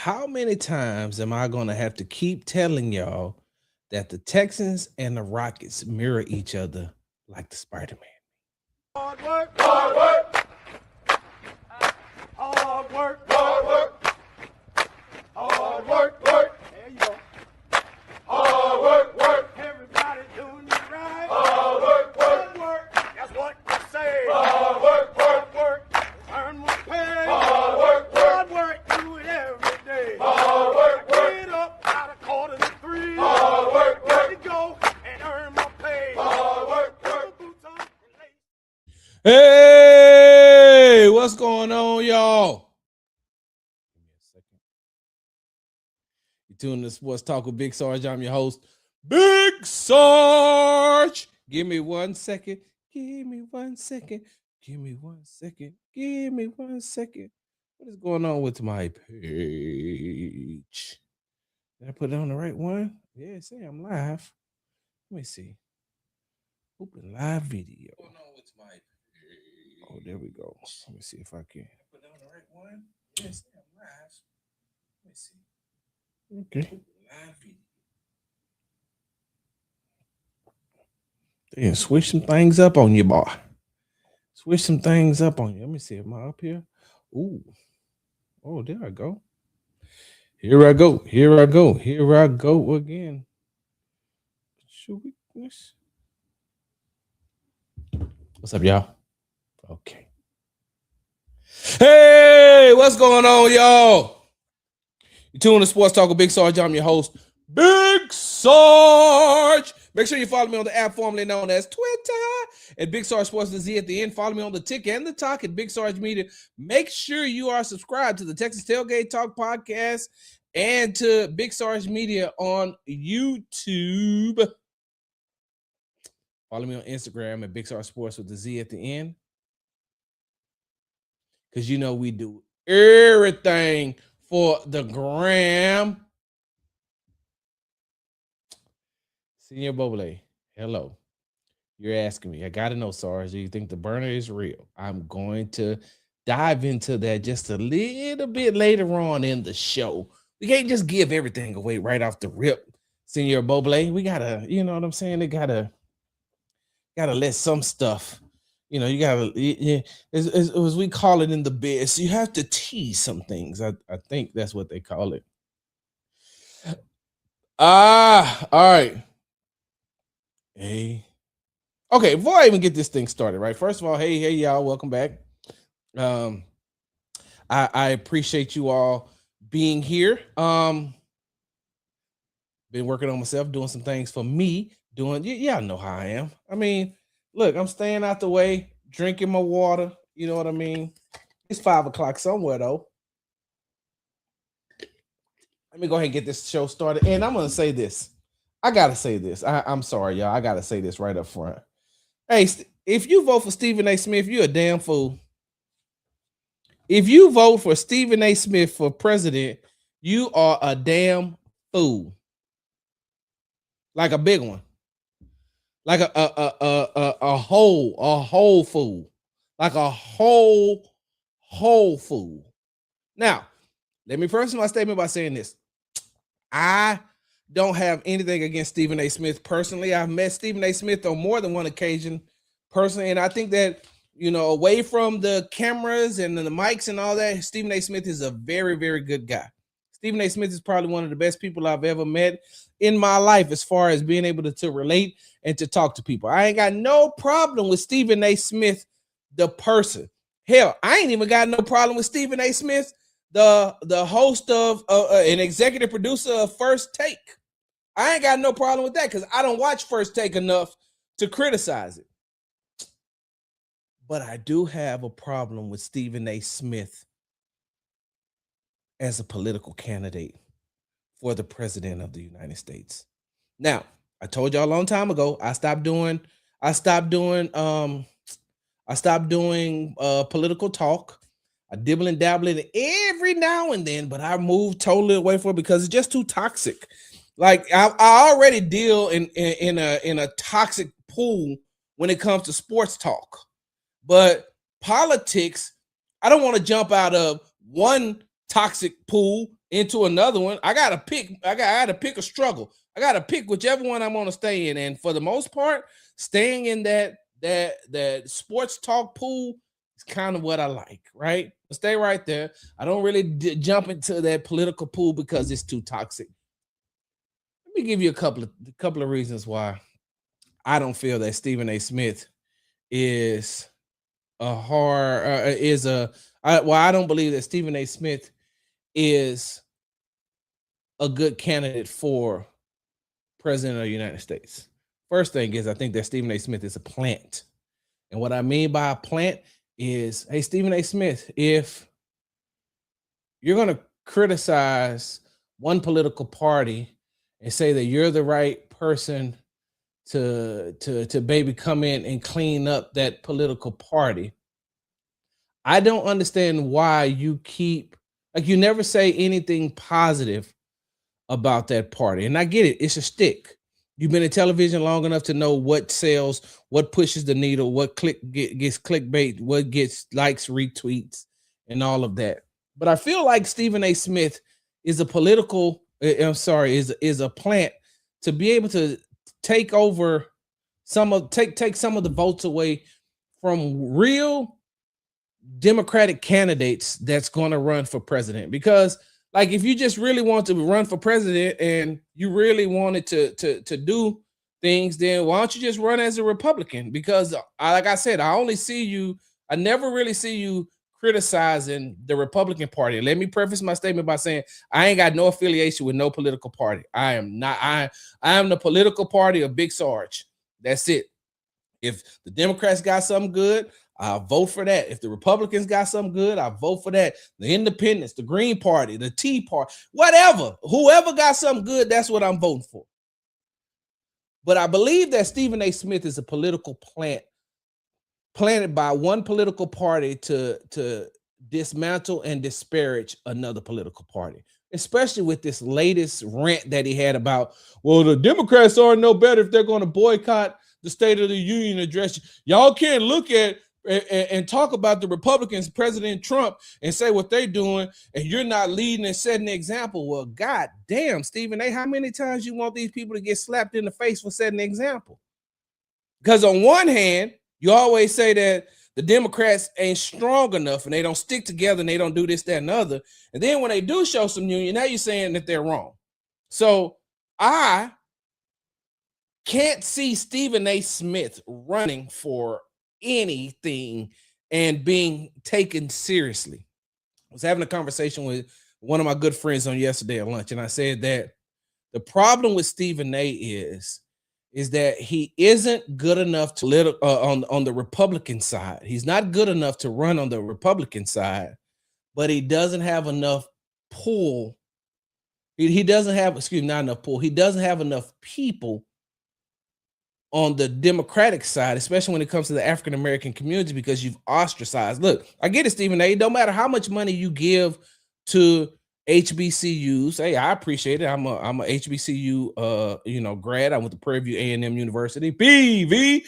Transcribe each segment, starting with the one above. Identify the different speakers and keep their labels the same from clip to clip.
Speaker 1: How many times am I going to have to keep telling y'all that the Texans and the Rockets mirror each other like the SpiderMan?
Speaker 2: Hard work, hard work, hard work, hard work, hard work, work. There you go. Hard work, work. Everybody doing it right. Hard work, work, work. That's what I say. Hard work, work, work. Earn my pay. Hard work, do it every day. Hard work, work. Get up out of 2:45. Hard work, work. Let me go and earn my pay. Hard work, work. Boots on and lace.
Speaker 1: Hey, what's going on, y'all? Give me a second. You tuned to Sports Talk with Big Sarge. I'm your host, Big Sarge. Give me 1 second. Give me 1 second. Give me 1 second. Give me 1 second. What is going on with my page? Did I put it on the right one? Yeah, say I'm live. Let me see. Open live video. What's going on with my page? Oh, there we go. Let me see if I can. Put it on the right one? Yes, I'm live. Let me see. Okay. Live video. Damn, switch some things up on you, boy. Switch some things up on you. Let me see. Am I up here? Ooh. Oh, there I go. Here I go. Here I go. Here I go again. Should we? What's up, y'all? Okay. Hey, what's going on, y'all? You tuned to Sports Talk with Big Sarge. I'm your host, Big Sarge. Make sure you follow me on the app formerly known as Twitter at Big Sarge Sports, the Z at the end. Follow me on the tick and the talk at Big Sarge Media. Make sure you are subscribed to the Texas Tailgate Talk podcast and to Big Sarge Media on YouTube. Follow me on Instagram at Big Sarge Sports with the Z at the end. Because you know we do everything for the gram. Senior Boble, hello. You're asking me, I got to know, Sarge, do you think the burner is real? I'm going to dive into that just a little bit later on in the show. We can't just give everything away right off the rip, Senior Boble. We got to, you know what I'm saying? They got to let some stuff, you know, you got to, as we call it in the biz, you have to tease some things. I think that's what they call it. All right. Hey. Okay, before I even get this thing started, right? First of all, hey, y'all, welcome back. I appreciate you all being here. Been working on myself, doing some things for me, y'all know how I am. I mean, look, I'm staying out the way, drinking my water, you know what I mean? It's 5 o'clock somewhere, though. Let me go ahead and get this show started. And I'm going to say this. I got to say this. I'm sorry, y'all. I got to say this right up front. Hey, if you vote for Stephen A. Smith, you're a damn fool. If you vote for Stephen A. Smith for president, you are a damn fool. Like a big one. Like a whole fool. Like a whole fool. Now, let me preface my statement by saying this. I don't have anything against Stephen A. Smith personally. I've met Stephen A. Smith on more than one occasion personally, and I think that, you know, away from the cameras and the mics and all that, Stephen A. Smith is a very, very good guy. Stephen A. Smith is probably one of the best people I've ever met in my life as far as being able to relate and to talk to people. I ain't got no problem with Stephen A. Smith, the person. Hell, I ain't even got no problem with Stephen A. Smith, the host of an executive producer of First Take. I ain't got no problem with that because I don't watch First Take enough to criticize it. But I do have a problem with Stephen A. Smith as a political candidate for the president of the United States. Now, I told y'all a long time ago, I stopped doing political talk. I dibble and dabble in it every now and then, but I moved totally away from it because it's just too toxic. Like I already deal in a toxic pool when it comes to sports talk, but politics, I don't want to jump out of one toxic pool into another one. I gotta pick. I gotta pick a struggle. I gotta pick whichever one I'm gonna stay in. And for the most part, staying in that sports talk pool is kind of what I like. Right, stay right there. I don't really jump into that political pool because it's too toxic. Let me give you a couple of reasons why I don't feel that Stephen A. Smith is a hard is a I don't believe that Stephen A. Smith is a good candidate for president of the United States. First thing is I think that Stephen A. Smith is a plant. And what I mean by a plant is, hey, Stephen A. Smith, if you're going to criticize one political party and say that you're the right person to maybe come in and clean up that political party, I don't understand why you keep, like, you never say anything positive about that party. And I get it, it's a stick. You've been in television long enough to know what sells, what pushes the needle, what gets clickbait, what gets likes, retweets, and all of that. But I feel like Stephen A. Smith is a political, is a plant to be able to take over take some of the votes away from real Democratic candidates that's going to run for president. Because, like, if you just really want to run for president and you really wanted to do things, then why don't you just run as a Republican? Because like I said, I never really see you criticizing the Republican Party. Let me preface my statement by saying I ain't got no affiliation with no political party. I am the political party of Big Sarge. That's it. If the Democrats got something good, I'll vote for that. If the Republicans got something good, I'll vote for that. The Independents, the Green Party, the Tea Party, whatever. Whoever got something good, that's what I'm voting for. But I believe that Stephen A. Smith is a political plant planted by one political party to dismantle and disparage another political party, especially with this latest rant that he had about, well, the Democrats are no better if they're going to boycott the State of the Union address. Y'all can't look at and talk about the Republicans, President Trump, and say what they're doing, and you're not leading and setting the example. Well, God damn, Stephen A., how many times you want these people to get slapped in the face for setting the example? Because on one hand, you always say that the Democrats ain't strong enough and they don't stick together and they don't do this, that, and other. And then when they do show some union, now you're saying that they're wrong. So I can't see Stephen A. Smith running for anything and being taken seriously. I was having a conversation with one of my good friends on yesterday at lunch, and I said that the problem with Stephen A. is that he isn't good enough to live on the Republican side. He's not good enough to run on the Republican side, but he doesn't have enough pull. He doesn't have, not enough pull. He doesn't have enough people on the Democratic side, especially when it comes to the African-American community, because you've ostracized. Look, I get it, Stephen A. It don't matter how much money you give to HBCUs. Hey, I appreciate it. I'm a HBCU grad. I went to Prairie View A&M University. PV,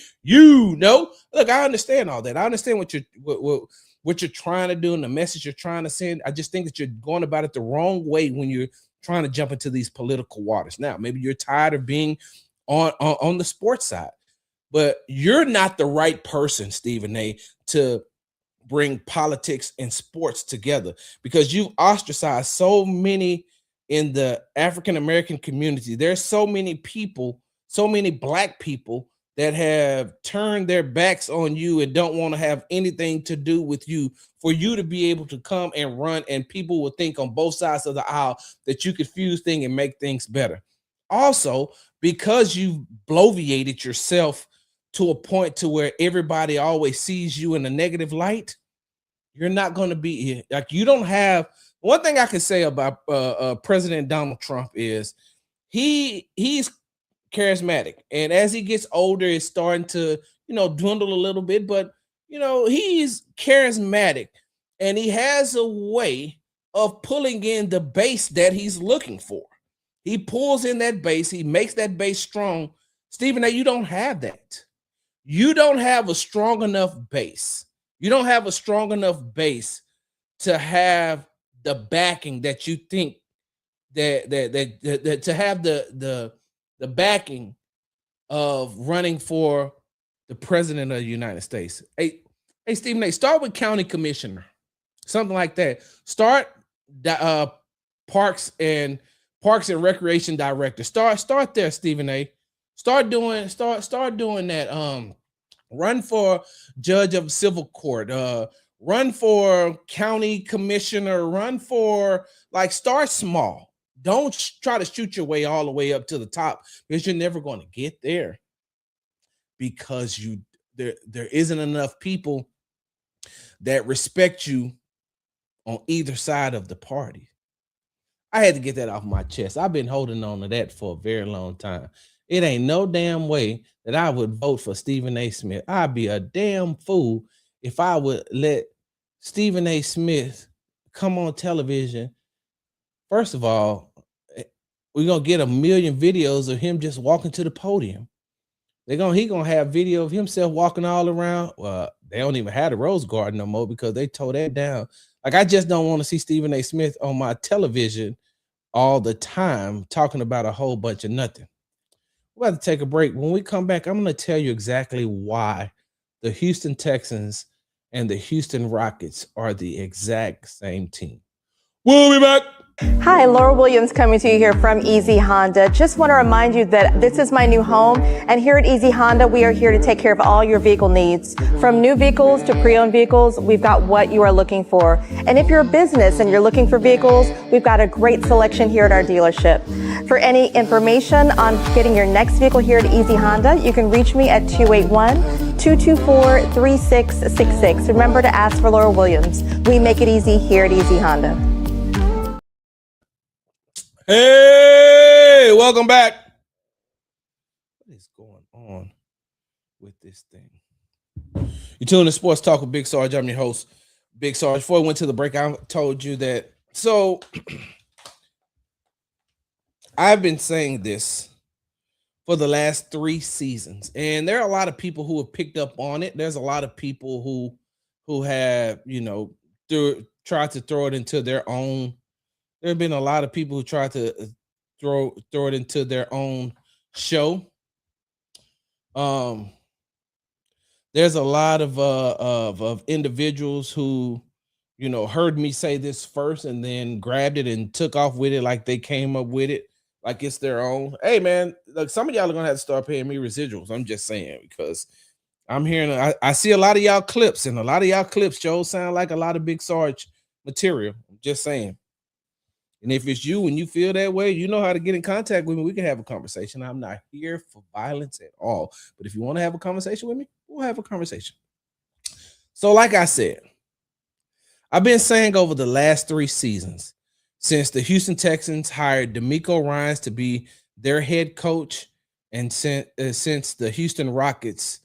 Speaker 1: look, I understand all that. I understand what you're trying to do and the message you're trying to send. I just think that you're going about it the wrong way when you're trying to jump into these political waters. Now, maybe you're tired of being on the sports side, but you're not the right person, Stephen A., to bring politics and sports together, because you've ostracized so many in the African-American community. There's so many people, so many Black people that have turned their backs on you and don't want to have anything to do with you, for you to be able to come and run, and people will think on both sides of the aisle that you could fuse things and make things better. Also, because you've bloviated yourself to a point to where everybody always sees you in a negative light, you're not going to be like, you don't have. One thing I can say about President Donald Trump is he's charismatic, and as he gets older, it's starting to dwindle a little bit, but he's charismatic, and he has a way of pulling in the base that he's looking for. He pulls in that base. He makes that base strong. Stephen A., you don't have that. You don't have a strong enough base. You don't have a strong enough base to have the backing that you think that to have the backing of running for the president of the United States. Hey, Stephen A., start with county commissioner, something like that. Start parks and recreation director. Start there, Stephen A. Start doing that. Run for judge of civil court. Run for county commissioner. Run for, like, start small. Don't try to shoot your way all the way up to the top, because you're never going to get there, because there isn't enough people that respect you on either side of the party. I had to get that off my chest. I've been holding on to that for a very long time. It ain't no damn way that I would vote for Stephen A. Smith. I'd be a damn fool if I would let Stephen A. Smith come on television. First of all, we're gonna get a million videos of him just walking to the podium. He gonna have video of himself walking all around. Well, they don't even have the Rose Garden no more, because they tore that down. Like, I just don't want to see Stephen A. Smith on my television all the time talking about a whole bunch of nothing. We're about to take a break. When we come back, I'm going to tell you exactly why the Houston Texans and the Houston Rockets are the exact same team. We'll be back.
Speaker 3: Hi, Laura Williams coming to you here from Easy Honda. Just want to remind you that this is my new home, and here at Easy Honda, we are here to take care of all your vehicle needs. From new vehicles to pre-owned vehicles, we've got what you are looking for. And if you're a business and you're looking for vehicles, we've got a great selection here at our dealership. For any information on getting your next vehicle here at Easy Honda, you can reach me at 281-224-3666. Remember to ask for Laura Williams. We make it easy here at Easy Honda.
Speaker 1: Hey, welcome back. What is going on with this thing? You tune in to Sports Talk with Big Sarge. I'm your host, Big Sarge. Before we went to the break, I told you that. So I've been saying this for the last 3 seasons, and there are a lot of people who have picked up on it. There's a lot of people who have, tried to throw it into their own. There have been a lot of people who try to throw it into their own show. There's a lot of individuals who, heard me say this first and then grabbed it and took off with it like they came up with it, like it's their own. Hey, man, look, some of y'all are gonna have to start paying me residuals. I'm just saying, because I'm hearing, I see a lot of y'all clips, and a lot of y'all clips, Joe, sound like a lot of Big Sarge material. I'm just saying. And if it's you and you feel that way, you know how to get in contact with me. We can have a conversation. I'm not here for violence at all. But if you want to have a conversation with me, we'll have a conversation. So, like I said, I've been saying over the last 3 seasons, since the Houston Texans hired DeMeco Ryans to be their head coach, and since the Houston Rockets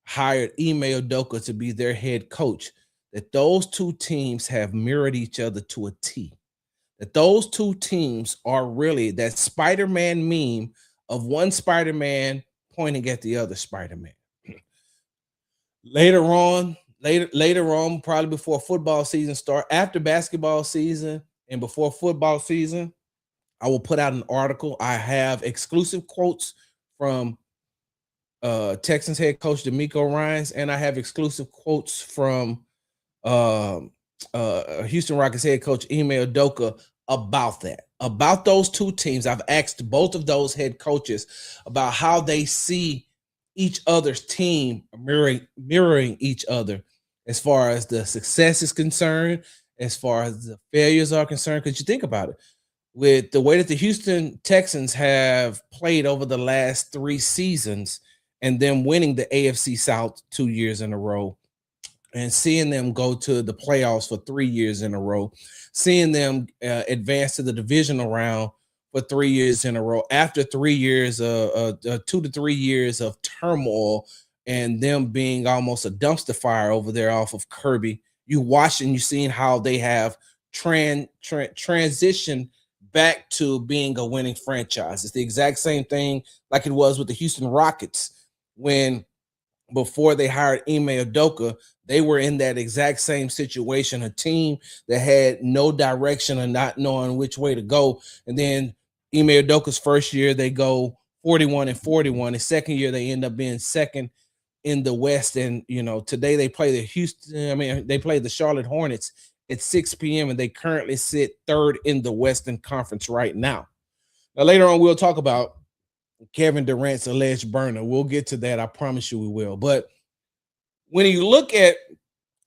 Speaker 1: hired Ime Udoka to be their head coach, that those 2 teams have mirrored each other to a T. That those 2 teams are really that SpiderMan meme of one Spider-Man pointing at the other Spider-Man. Later on, probably before football season start, after basketball season and before football season, I will put out an article. I have exclusive quotes from Texans head coach DeMeco Ryans, and I have exclusive quotes from Houston Rockets head coach Ime Udoka about those 2 teams. I've asked both of those head coaches about how they see each other's team mirroring each other, as far as the success is concerned, as far as the failures are concerned. Because you think about it, with the way that the Houston Texans have played over the last 3 seasons, and them winning the AFC South 2 years in a row, and seeing them go to the playoffs for 3 years in a row, seeing them advance to the divisional round for 3 years in a row, after 3 years, 2 to 3 years of turmoil, and them being almost a dumpster fire over there off of Kirby. You watch and you seeing how they have transitioned back to being a winning franchise. It's the exact same thing like it was with the Houston Rockets, when before they hired Ime Udoka, They were in that exact same situation, a team that had no direction and not knowing which way to go. And then Ime Udoka's first year, they go 41-41. The second year, they end up being second in the West. And, today they play they play the Charlotte Hornets at 6 p.m. and they currently sit third in the Western Conference right now. Now, later on, we'll talk about Kevin Durant's alleged burner. We'll get to that. I promise you we will. But when you look at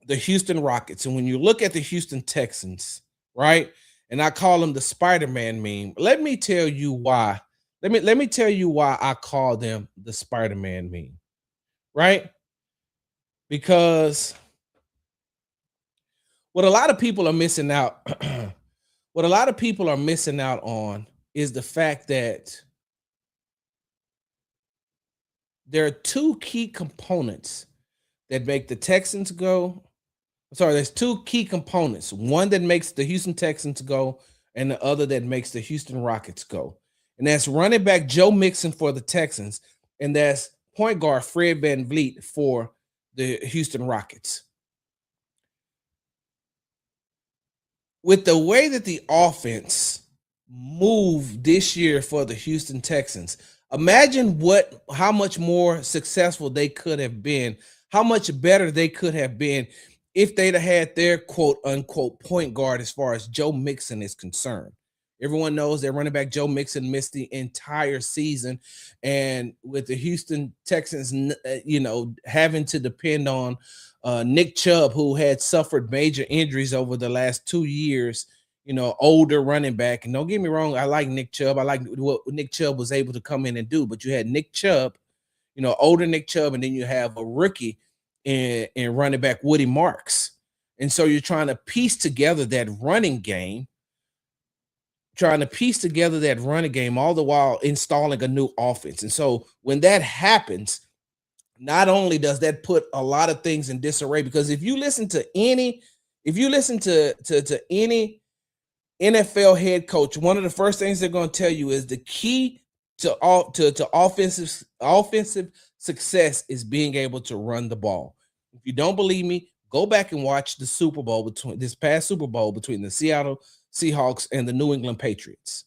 Speaker 1: the Houston Rockets and when you look at the Houston Texans, right? And I call them the SpiderMan meme. Let me tell you why. Let me tell you why I call them the SpiderMan meme, right? Because what a lot of people are missing out, what a lot of people are missing out on is the fact that there are two key components that make the Texans go. Sorry, there's two key components. One that makes the Houston Texans go and the other that makes the Houston Rockets go. And that's running back Joe Mixon for the Texans, and that's point guard Fred VanVleet for the Houston Rockets. With the way that the offense moved this year for the Houston Texans, imagine how much more successful they could have been, how much better they could have been if they'd have had their quote unquote point guard as far as Joe Mixon is concerned. Everyone knows that running back Joe Mixon missed the entire season. And with the Houston Texans, having to depend on Nick Chubb, who had suffered major injuries over the last 2 years, older running back. And don't get me wrong, I like Nick Chubb. I like what Nick Chubb was able to come in and do. But you had Nick Chubb, older Nick Chubb, and then you have a rookie in running back Woody Marks. And so you're trying to piece together that running game, all the while installing a new offense. And so when that happens, not only does that put a lot of things in disarray, because if you listen to any NFL head coach, one of the first things they're going to tell you is the key to offensive success is being able to run the ball. If you don't believe me, go back and watch the past Super Bowl between the Seattle Seahawks and the New England Patriots.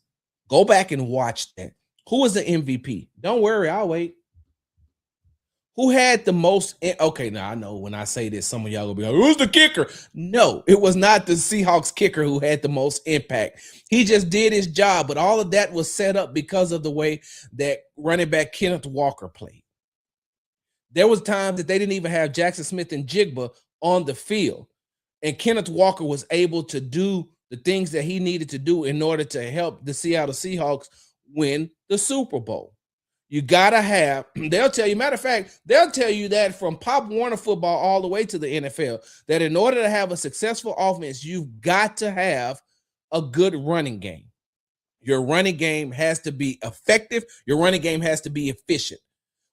Speaker 1: Go back and watch that. Who was the MVP? Don't worry, I'll wait. Who had the most? Okay, now I know when I say this, some of y'all will be like, who's the kicker? No, it was not the Seahawks kicker who had the most impact. He just did his job, but all of that was set up because of the way that running back Kenneth Walker played. There was times that they didn't even have Jackson Smith and Jigba on the field, and Kenneth Walker was able to do the things that he needed to do in order to help the Seattle Seahawks win the Super Bowl. You got to have, they'll tell you, matter of fact, they'll tell you that from Pop Warner football all the way to the NFL, that in order to have a successful offense, you've got to have a good running game. Your running game has to be effective. Your running game has to be efficient.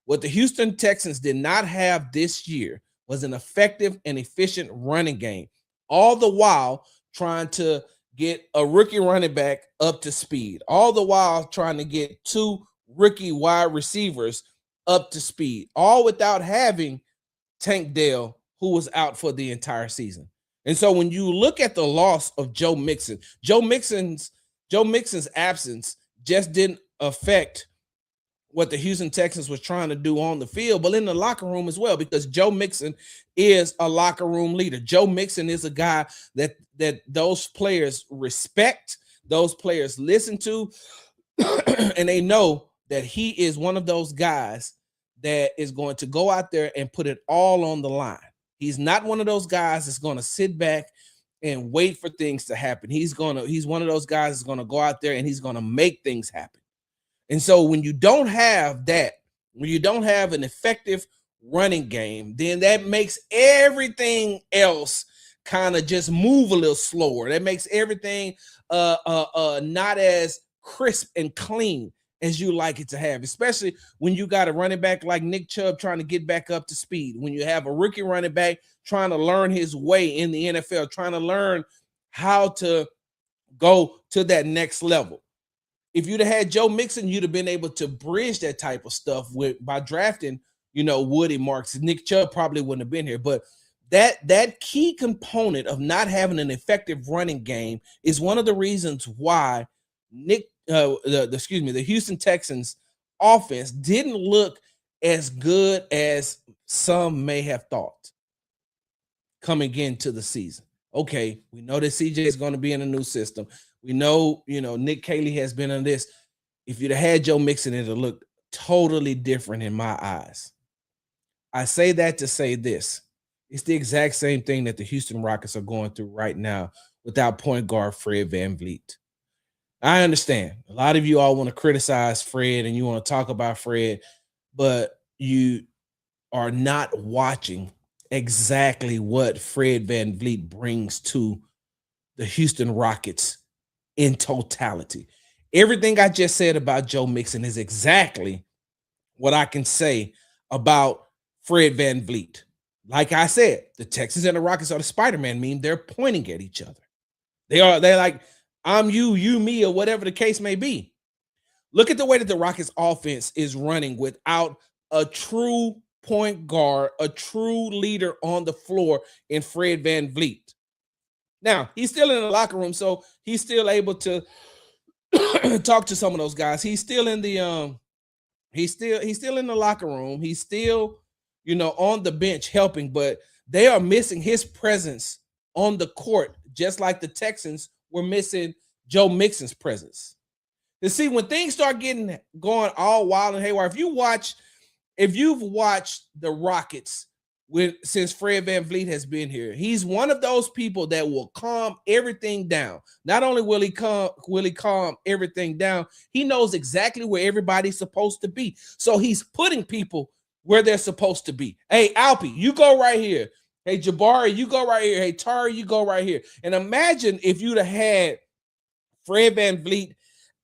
Speaker 1: What the Houston Texans did not have this year was an effective and efficient running game, all the while trying to get a rookie running back up to speed, all the while trying to get two rookie wide receivers up to speed, all without having Tank Dell, who was out for the entire season. And so when you look at the loss of Joe Mixon's absence just didn't affect what the Houston Texans was trying to do on the field, but in the locker room as well, because Joe Mixon is a locker room leader. Joe Mixon is a guy that those players respect, those players listen to, and they know that he is one of those guys that is going to go out there and put it all on the line. He's not one of those guys that's going to sit back and wait for things to happen. He's one of those guys that's going to go out there and he's going to make things happen. And so when you don't have that, when you don't have an effective running game, then that makes everything else kind of just move a little slower. That makes everything not as crisp and clean as you like it to have, especially when you got a running back like Nick Chubb trying to get back up to speed, when you have a rookie running back trying to learn his way in the NFL, trying to learn how to go to that next level. If you'd have had Joe Mixon, you'd have been able to bridge that type of stuff by drafting, Woody Marks. Nick Chubb probably wouldn't have been here, but that key component of not having an effective running game is one of the reasons why the Houston Texans offense didn't look as good as some may have thought coming into the season. Okay, we know that CJ is going to be in a new system. We know, Nick Caley has been on this. If you'd have had Joe Mixon, it'd have looked totally different in my eyes. I say that to say this. It's the exact same thing that the Houston Rockets are going through right now without point guard Fred VanVleet. I understand. A lot of you all want to criticize Fred and you want to talk about Fred, but you are not watching exactly what Fred VanVleet brings to the Houston Rockets in totality. Everything I just said about Joe Mixon is exactly what I can say about Fred VanVleet. Like I said, the Texans and the Rockets are the SpiderMan meme. They're pointing at each other. They're like, I'm you, you, me, or whatever the case may be. Look at the way that the Rockets offense is running without a true point guard, a true leader on the floor in Fred VanVleet. Now, he's still in the locker room, so he's still able to talk to some of those guys. He's still in the he's still in the locker room. He's still, on the bench helping, but they are missing his presence on the court, just like the Texans were missing Joe Mixon's presence. You see, when things start going all wild and haywire, if you've watched the Rockets since Fred VanVleet has been here, he's one of those people that will calm everything down. Not only will he calm everything down, he knows exactly where everybody's supposed to be. So he's putting people where they're supposed to be. Hey, Alpy, you go right here. Hey, Jabari, you go right here. Hey, Tari, you go right here. And imagine if you'd have had Fred VanVleet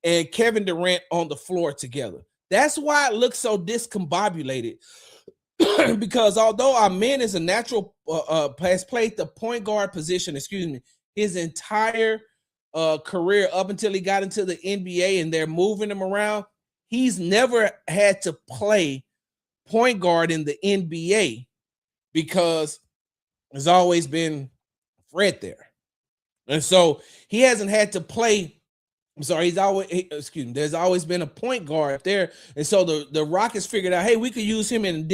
Speaker 1: and Kevin Durant on the floor together. That's why it looks so discombobulated. Because although Amen is a natural, has played the point guard position, his entire career up until he got into the NBA and they're moving him around, he's never had to play point guard in the NBA because there's always been Fred there. And so he hasn't had to play. There's always been a point guard there. And so the Rockets figured out, hey, we could use him in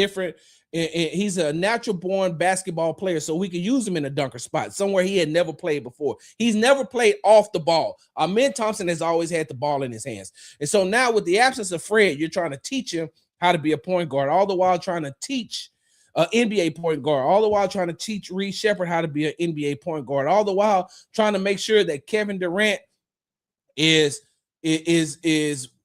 Speaker 1: he's a natural born basketball player, so we could use him in a dunker spot, somewhere he had never played before. He's never played off the ball. Amen Thompson has always had the ball in his hands. And so now with the absence of Fred, you're trying to teach him how to be a point guard, all the while trying to teach NBA point guard, all the while trying to teach Reed Shepherd how to be an NBA point guard, all the while trying to make sure that Kevin Durant is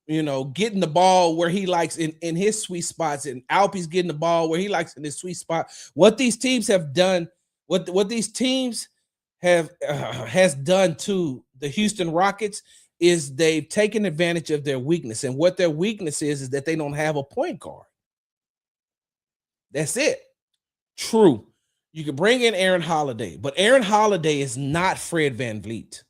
Speaker 1: getting the ball where he likes in his sweet spots, and Alpy's getting the ball where he likes in his sweet spot. What these teams have done, what these teams has done to the Houston Rockets is they've taken advantage of their weakness, and what their weakness is that they don't have a point guard. That's it. True, you can bring in Aaron Holiday, but Aaron Holiday is not Fred VanVleet.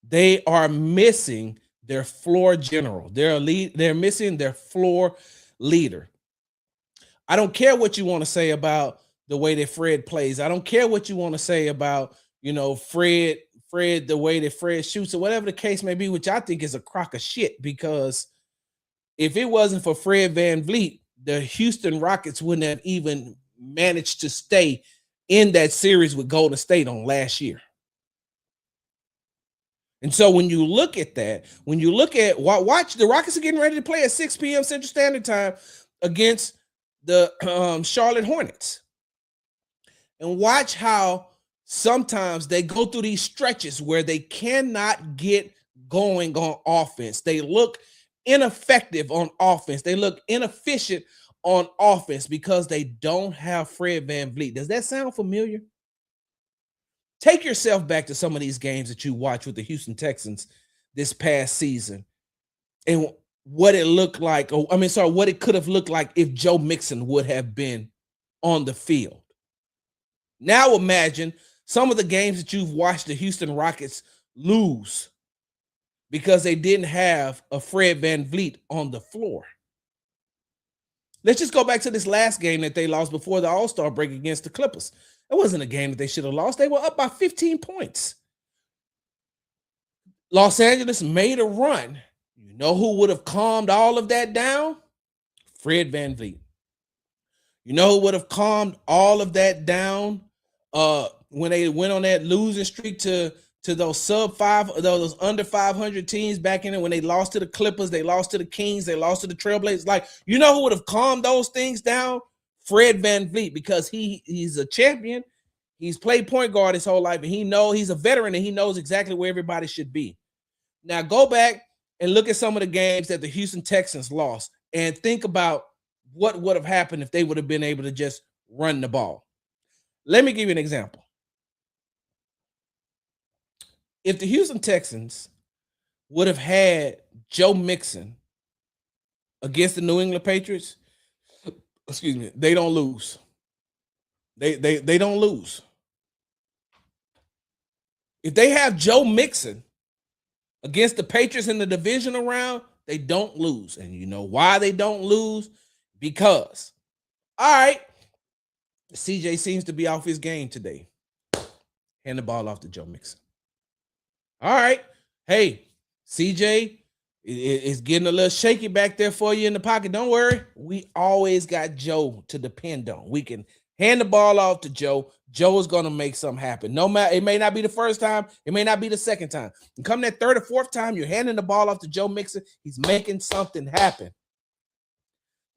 Speaker 1: They are missing their floor general. They're missing their floor leader. I don't care what you want to say about the way that Fred plays. I don't care what you want to say about, Fred, the way that Fred shoots, or whatever the case may be, which I think is a crock of shit, because if it wasn't for Fred VanVleet, the Houston Rockets wouldn't have even managed to stay in that series with Golden State on last year. And so when you look at that, watch the Rockets are getting ready to play at 6 p.m. Central Standard Time against the Charlotte Hornets. And watch how sometimes they go through these stretches where they cannot get going on offense. They look ineffective on offense. They look inefficient on offense because they don't have Fred VanVleet. Does that sound familiar? Take yourself back to some of these games that you watch with the Houston Texans this past season and what it looked like, what it could have looked like if Joe Mixon would have been on the field. Now imagine some of the games that you've watched the Houston Rockets lose because they didn't have a Fred VanVleet on the floor. Let's just go back to this last game that they lost before the All-Star break against the Clippers. It wasn't a game that they should have lost. They were up by 15 points. Los Angeles made a run. You know who would have calmed all of that down? Fred VanVleet. You know who would have calmed all of that down when they went on that losing streak to those those under 500 teams back in it, when they lost to the Clippers, they lost to the Kings, they lost to the Trailblazers. Like, you know who would have calmed those things down? Fred VanVleet, because he's a champion. He's played point guard his whole life, and he's a veteran, and he knows exactly where everybody should be. Now go back and look at some of the games that the Houston Texans lost and think about what would have happened if they would have been able to just run the ball. Let me give you an example. If the Houston Texans would have had Joe Mixon against the New England Patriots, they don't lose. They don't lose. If they have Joe Mixon against the Patriots in the divisional round, they don't lose. And you know why they don't lose? Because, all right, CJ seems to be off his game today. Hand the ball off to Joe Mixon. All right. Hey, CJ is getting a little shaky back there for you in the pocket. Don't worry. We always got Joe to depend on. We can hand the ball off to Joe. Joe is going to make something happen. No matter, it may not be the first time. It may not be the second time. And come that third or fourth time, you're handing the ball off to Joe Mixon. He's making something happen.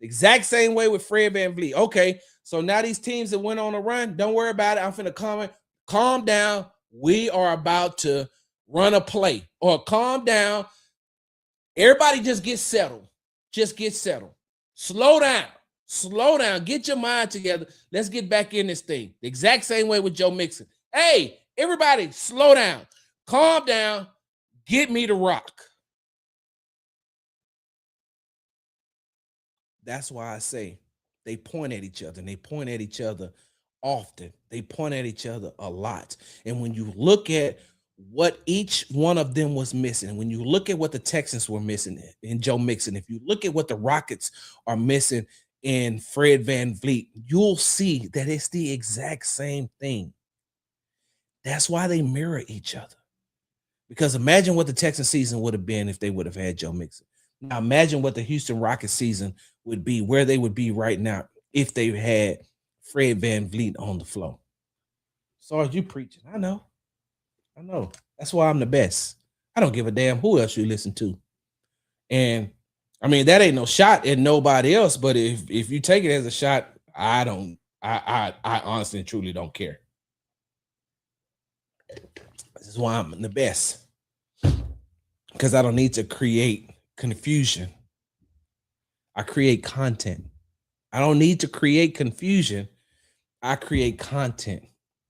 Speaker 1: The exact same way with Fred VanVleet. Okay, so now these teams that went on a run, don't worry about it. I'm finna calm down. We are about to run a play. Or calm down. Everybody just get settled. Just get settled. Slow down. Slow down. Get your mind together. Let's get back in this thing. The exact same way with Joe Mixon. Hey, everybody, slow down. Calm down. Get me the rock. That's why I say they point at each other, and they point at each other often. They point at each other a lot. And when you look at what each one of them was missing, when you look at what the Texans were missing in Joe Mixon, if you look at what the Rockets are missing in Fred VanVleet, you'll see that it's the exact same thing. That's why they mirror each other. Because imagine what the Texan season would have been if they would have had Joe Mixon. Now imagine what the Houston Rockets season would be, where they would be right now if they had Fred VanVleet on the floor. Sarge, you preaching. I know. That's why I'm the best. I don't give a damn who else you listen to. And I mean, that ain't no shot at nobody else, but if you take it as a shot, I honestly and truly don't care. This is why I'm the best. Because I don't need to create confusion. I create content. I don't need to create confusion. I create content.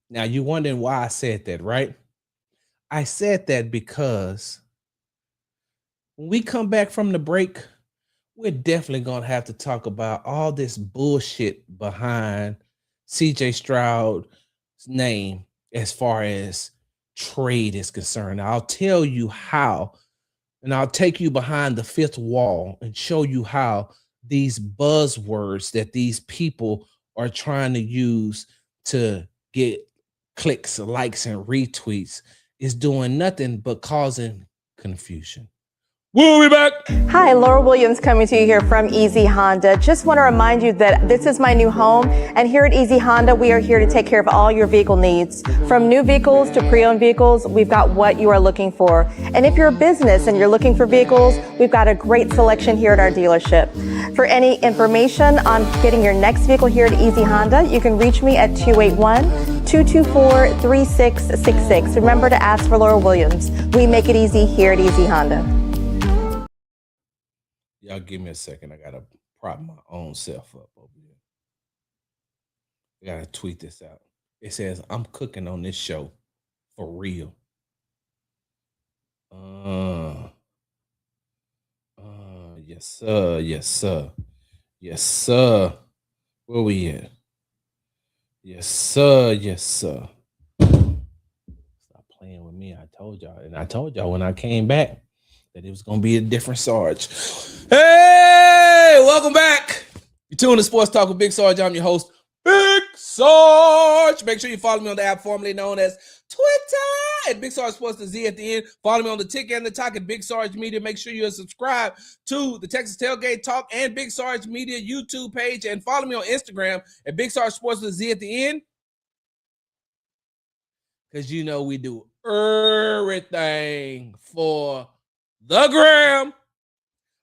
Speaker 1: Now, you're wondering why I said that, right? I said that because when we come back from the break, we're definitely going to have to talk about all this bullshit behind CJ Stroud's name as far as trade is concerned. I'll tell you how, and I'll take you behind the fifth wall and show you how these buzzwords that these people are trying to use to get clicks, likes, and retweets is doing nothing but causing confusion. We'll be back.
Speaker 3: Hi, Laura Williams coming to you here from Easy Honda. Just want to remind you that this is my new home, and here at Easy Honda, we are here to take care of all your vehicle needs. From new vehicles to pre-owned vehicles, we've got what you are looking for. And if you're a business and you're looking for vehicles, we've got a great selection here at our dealership. For any information on getting your next vehicle here at Easy Honda, you can reach me at 281-224-3666. Remember to ask for Laura Williams. We make it easy here at Easy Honda.
Speaker 1: Y'all give me a second. I got to prop my own self up over here. I got to tweet this out. It says, I'm cooking on this show for real. Yes, sir. Yes, sir. Yes, sir. Where we at? Yes, sir. Yes, sir. Stop playing with me. I told y'all. And I told y'all when I came back that it was going to be a different Sarge. Hey, welcome back. You're tuned to Sports Talk with Big Sarge. I'm your host, Big Sarge. Make sure you follow me on the app formerly known as Twitter at Big Sarge Sports, the Z at the end. Follow me on the Tick and the Talk at Big Sarge Media. Make sure you're subscribed to the Texas Tailgate Talk and Big Sarge Media YouTube page. And follow me on Instagram at Big Sarge Sports, the Z at the end. Because you know we do everything for the gram.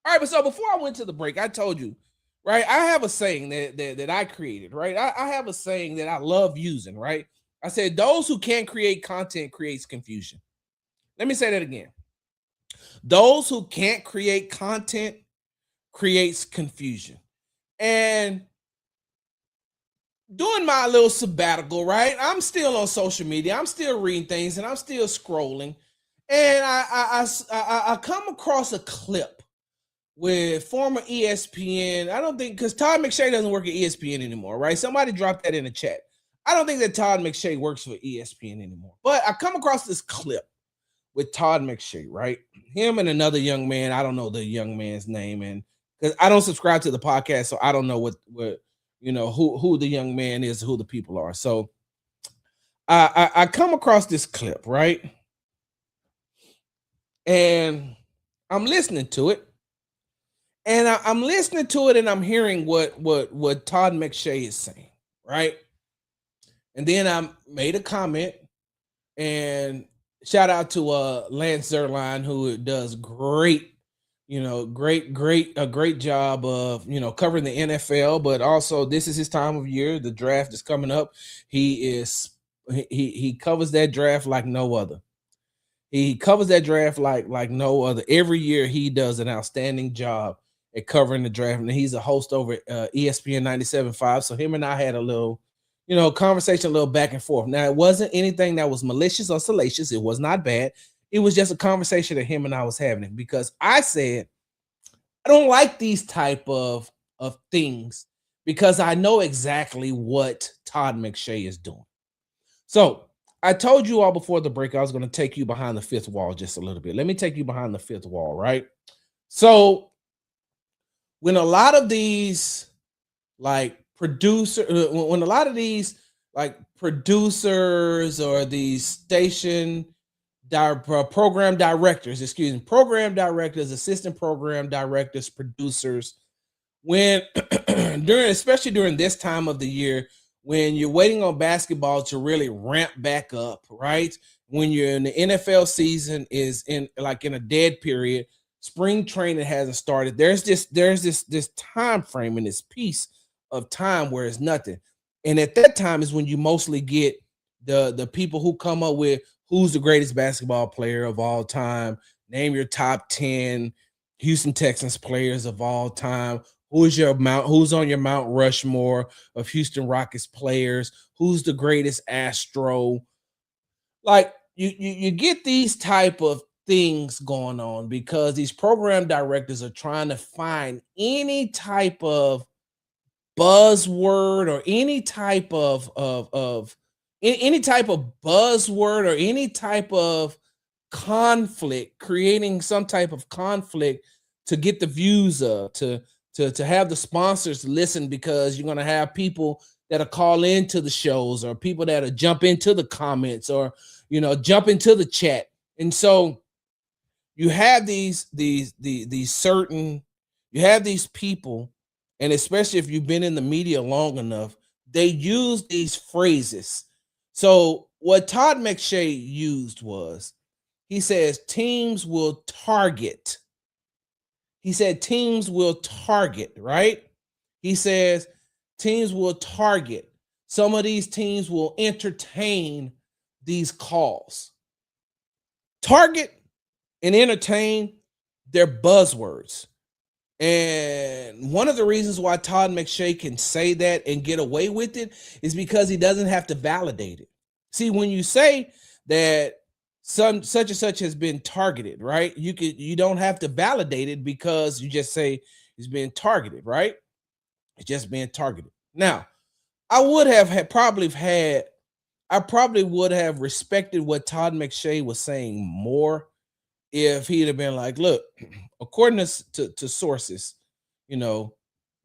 Speaker 1: All right, but so before I went to the break, I told you, right? I have a saying that I created, right? I have a saying that I love using, right? I said, those who can't create content creates confusion. Let me say that again. Those who can't create content creates confusion. And doing my little sabbatical, right? I'm still on social media. I'm still reading things and I'm still scrolling. And I come across a clip with former ESPN. I don't think, because Todd McShay doesn't work at ESPN anymore, right? Somebody dropped that in the chat. I don't think that Todd McShay works for ESPN anymore. But I come across this clip with Todd McShay, right? Him and another young man. I don't know the young man's name, and because I don't subscribe to the podcast, so I don't know what you know who the young man is, who the people are. So I come across this clip, right? And I'm listening to it. And I'm listening to it and I'm hearing what Todd McShay is saying, right? And then I made a comment, and shout out to Lance Zerline, who does great, a great job of, covering the NFL, but also this is his time of year. The draft is coming up. He covers that draft like no other. He covers that draft like no other. Every year he does an outstanding job at covering the draft, and he's a host over at ESPN 97.5. So him and I had a little, conversation, a little back and forth. Now, it wasn't anything that was malicious or salacious. It was not bad. It was just a conversation that him and I was having, because I said, I don't like these type of things because I know exactly what Todd McShay is doing. So I told you all before the break, I was going to take you behind the fifth wall just a little bit. Let me take you behind the fifth wall, right? So when a lot of these producers or these program directors, assistant program directors, producers, when especially during this time of the year, when you're waiting on basketball to really ramp back up, right? When you're in the NFL season is in a dead period, spring training hasn't started. There's this time frame and this piece of time where it's nothing. And at that time is when you mostly get the people who come up with who's the greatest basketball player of all time. Name your top 10 Houston Texans players of all time. Who's on your Mount Rushmore of Houston Rockets players? Who's the greatest Astro? Like you get these type of things going on because these program directors are trying to find any type of buzzword or any type of buzzword or any type of conflict, creating some type of conflict to get the views up, to have the sponsors listen, because you're going to have people that'll call into the shows or people that'll jump into the comments or jump into the chat. And so you have these people, and especially if you've been in the media long enough, they use these phrases. So what Todd McShay used was, he says teams will target. He said teams will target, right? He says teams will target. Some of these teams will entertain these calls. Target and entertain, they're buzzwords. And one of the reasons why Todd McShay can say that and get away with it is because he doesn't have to validate it. See, when you say that such and such has been targeted, right? You don't have to validate it because you just say it's being targeted, right? It's just being targeted. Now, I probably would have respected what Todd McShay was saying more if he'd have been like, look, according to sources,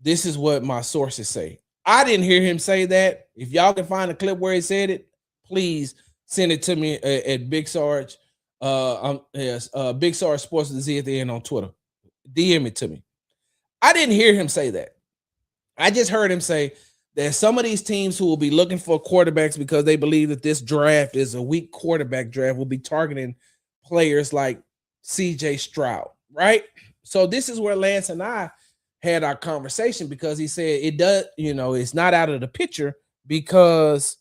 Speaker 1: This is what my sources say. I didn't hear him say that. If y'all can find a clip where he said it, please send it to me at Big Sarge. Big Sarge Sports with the Z at the end on Twitter. DM it to me. I didn't hear him say that. I just heard him say that some of these teams who will be looking for quarterbacks because they believe that this draft is a weak quarterback draft will be targeting players like CJ Stroud, right? So this is where Lance and I had our conversation, because he said it does, it's not out of the picture because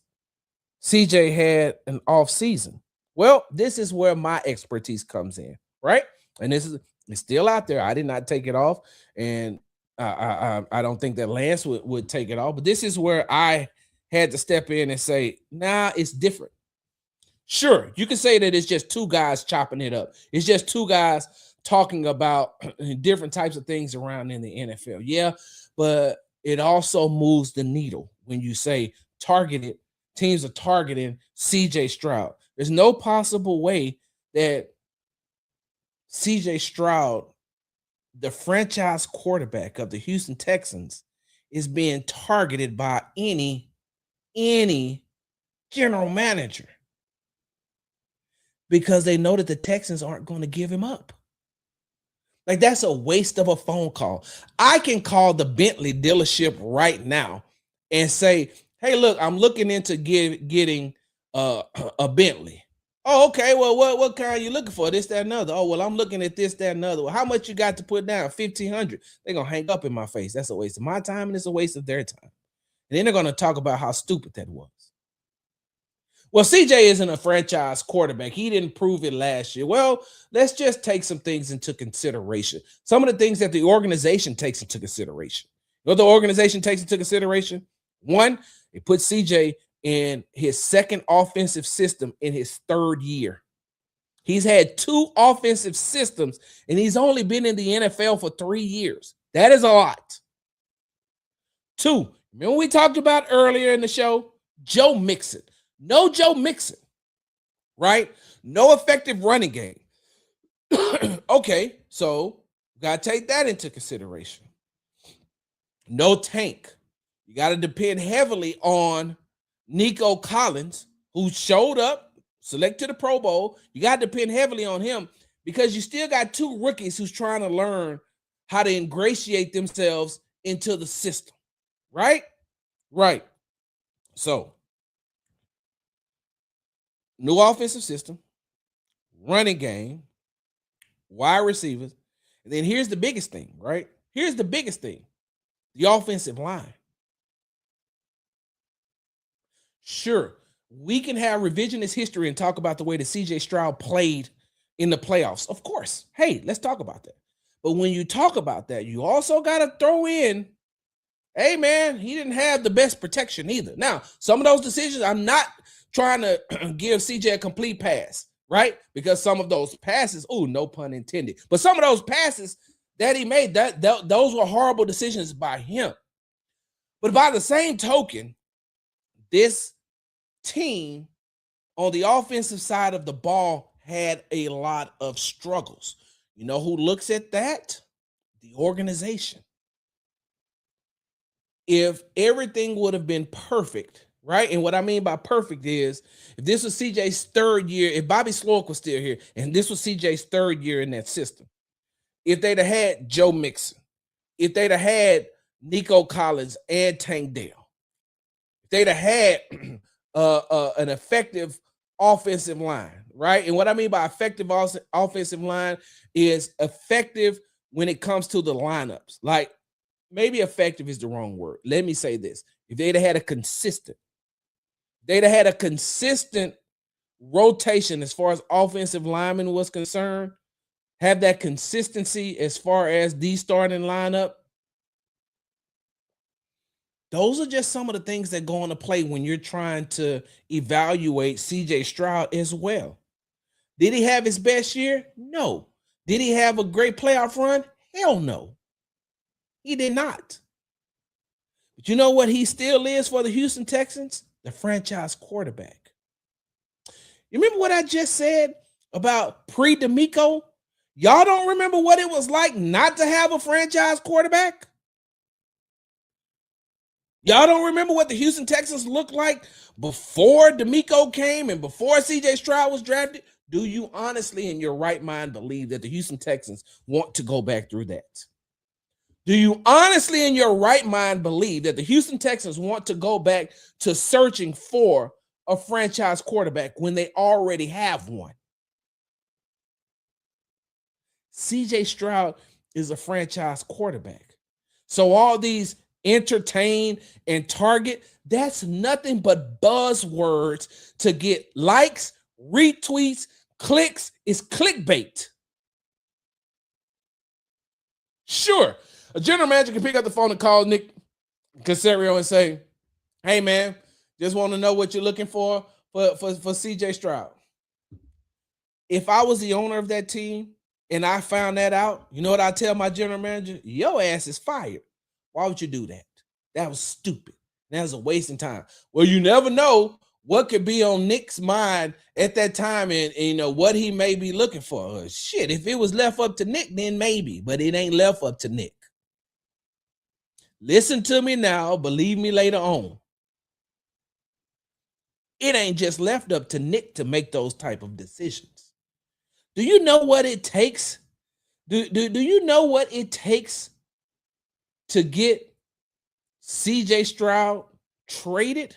Speaker 1: CJ had an off season. Well, this is where my expertise comes in, right? And it's still out there. I did not take it off, and I don't think that Lance would take it off. But this is where I had to step in and say, nah, it's different. Sure, you can say that it's just two guys chopping it up. It's just two guys talking about different types of things around in the NFL. Yeah, but it also moves the needle when you say targeted. Teams are targeting CJ Stroud. There's no possible way that CJ Stroud, the franchise quarterback of the Houston Texans, is being targeted by any general manager, because they know that the Texans aren't going to give him up. Like, that's a waste of a phone call. I can call the Bentley dealership right now and say, hey, look, I'm looking into getting a Bentley. Oh, okay. Well, what kind are you looking for? This, that, another. Oh, well, I'm looking at this, that, another. Well, how much you got to put down? $1,500. They're going to hang up in my face. That's a waste of my time, and it's a waste of their time. And then they're going to talk about how stupid that was. Well, CJ isn't a franchise quarterback. He didn't prove it last year. Well, let's just take some things into consideration. Some of the things that the organization takes into consideration. You know what the organization takes into consideration? One, it puts CJ in his second offensive system in his third year. He's had 2 offensive systems, and he's only been in the NFL for 3 years. That is a lot. 2, remember we talked about earlier in the show, Joe Mixon. No Joe Mixon, right? No effective running game. Okay, so you got to take that into consideration. No Tank. You got to depend heavily on Nico Collins, who showed up, selected the Pro Bowl. You got to depend heavily on him because you still got 2 rookies who's trying to learn how to ingratiate themselves into the system, right? Right. So, new offensive system, running game, wide receivers. And then here's the biggest thing, right? Here's the biggest thing, the offensive line. Sure, we can have revisionist history and talk about the way that CJ Stroud played in the playoffs. Of course. Hey, let's talk about that. But when you talk about that, you also got to throw in, hey, man, he didn't have the best protection either. Now, some of those decisions, I'm not trying to give CJ a complete pass, right? Because some of those passes, no pun intended, but some of those passes that he made, those were horrible decisions by him. But by the same token, this team on the offensive side of the ball had a lot of struggles. You know who looks at that? The organization. If everything would have been perfect, right? And what I mean by perfect is, if this was CJ's third year, if Bobby Sloak was still here, and this was CJ's third year in that system, if they'd have had Joe Mixon, if they'd have had Nico Collins and Tank Dell, if they'd have had an effective offensive line, right? And what I mean by effective offensive line is effective when it comes to the lineups. Like, maybe effective is the wrong word. Let me say this. If they'd have had a consistent rotation as far as offensive lineman was concerned, have that consistency as far as the starting lineup, those are just some of the things that go into play when you're trying to evaluate CJ Stroud as well. Did he have his best year? No. Did he have a great playoff run? Hell no. He did not. But you know what he still is for the Houston Texans? The franchise quarterback. You remember what I just said about pre-D'Amico? Y'all don't remember what it was like not to have a franchise quarterback? Y'all don't remember what the Houston Texans looked like before DeMeco came and before CJ Stroud was drafted? Do you honestly, in your right mind, believe that the Houston Texans want to go back through that? Do you honestly, in your right mind, believe that the Houston Texans want to go back to searching for a franchise quarterback when they already have one? CJ Stroud is a franchise quarterback. So all these entertain and target, that's nothing but buzzwords to get likes, retweets, clicks. It's clickbait. Sure, a general manager can pick up the phone and call Nick Caserio and say, hey man, just want to know what you're looking for CJ Stroud. If I was the owner of that team and I found that out, you know what I tell my general manager? Your ass is fired. Why would you do that? That was stupid. That was a waste of time. Well, you never know what could be on Nick's mind at that time and you know what he may be looking for. Shit, if it was left up to Nick, then maybe, but it ain't left up to Nick. Listen to me now, believe me later on. It ain't just left up to Nick to make those type of decisions. Do you know what it takes? Do you know what it takes to get CJ Stroud traded?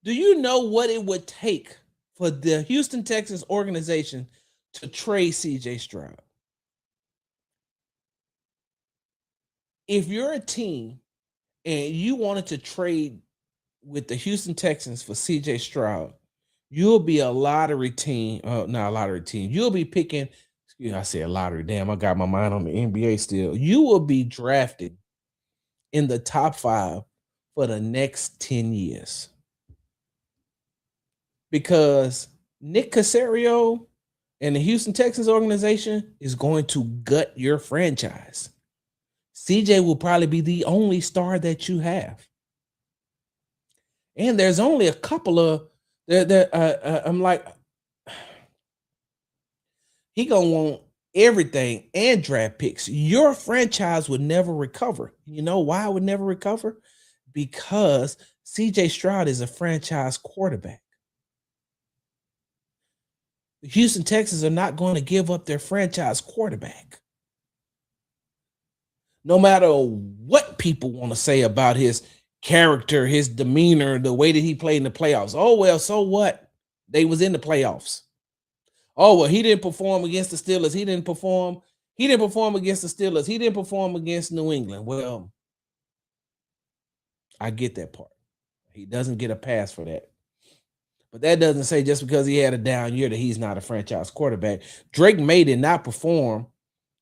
Speaker 1: Do you know what it would take for the Houston Texans organization to trade CJ Stroud? If you're a team and you wanted to trade with the Houston Texans for CJ Stroud, you'll be a lottery team. Not a lottery team. You'll be picking, I said lottery. Damn, I got my mind on the NBA still. You will be drafted in the top 5 for the next 10 years. Because Nick Caserio and the Houston Texans organization is going to gut your franchise. CJ will probably be the only star that you have. And there's only a couple of, I'm like, he gonna want everything and draft picks. Your franchise would never recover. You know why it would never recover? Because CJ Stroud is a franchise quarterback. The Houston Texans are not going to give up their franchise quarterback. No matter what people want to say about his character, his demeanor, the way that he played in the playoffs. Oh, well, so what? They was in the playoffs. Oh, well, he didn't perform against the Steelers. He didn't perform against the Steelers. He didn't perform against New England. Well, I get that part. He doesn't get a pass for that. But that doesn't say just because he had a down year that he's not a franchise quarterback. Drake May did not perform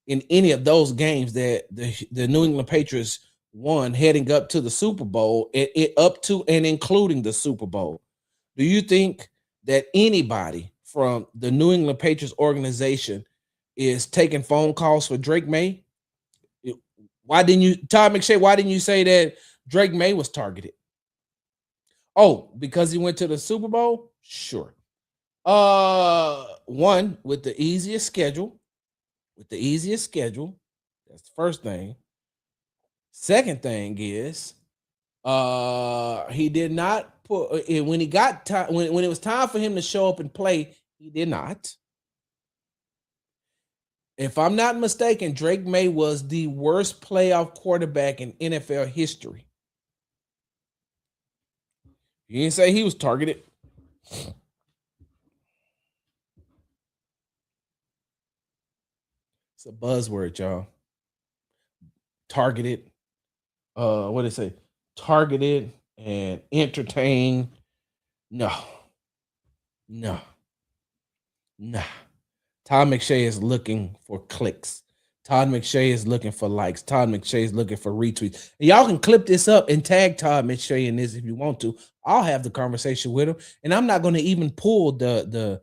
Speaker 1: in any of those games that the New England Patriots won heading up to the Super Bowl, up to and including the Super Bowl. Do you think that anybody from the New England Patriots organization is taking phone calls for Drake May? Why didn't you, Todd McShay, why didn't you say that Drake May was targeted? Oh, because he went to the Super Bowl? Sure. One, with the easiest schedule. That's the first thing. Second thing is, he did not put when he got time when it was time for him to show up and play, he did not. If I'm not mistaken, Drake May was the worst playoff quarterback in NFL history. You didn't say he was targeted. It's a buzzword, y'all. Targeted. What did it say? Targeted and entertain. No. Todd McShay is looking for clicks. Todd McShay is looking for likes. Todd McShay is looking for retweets. And y'all can clip this up and tag Todd McShay in this if you want to. I'll have the conversation with him. And I'm not going to even pull the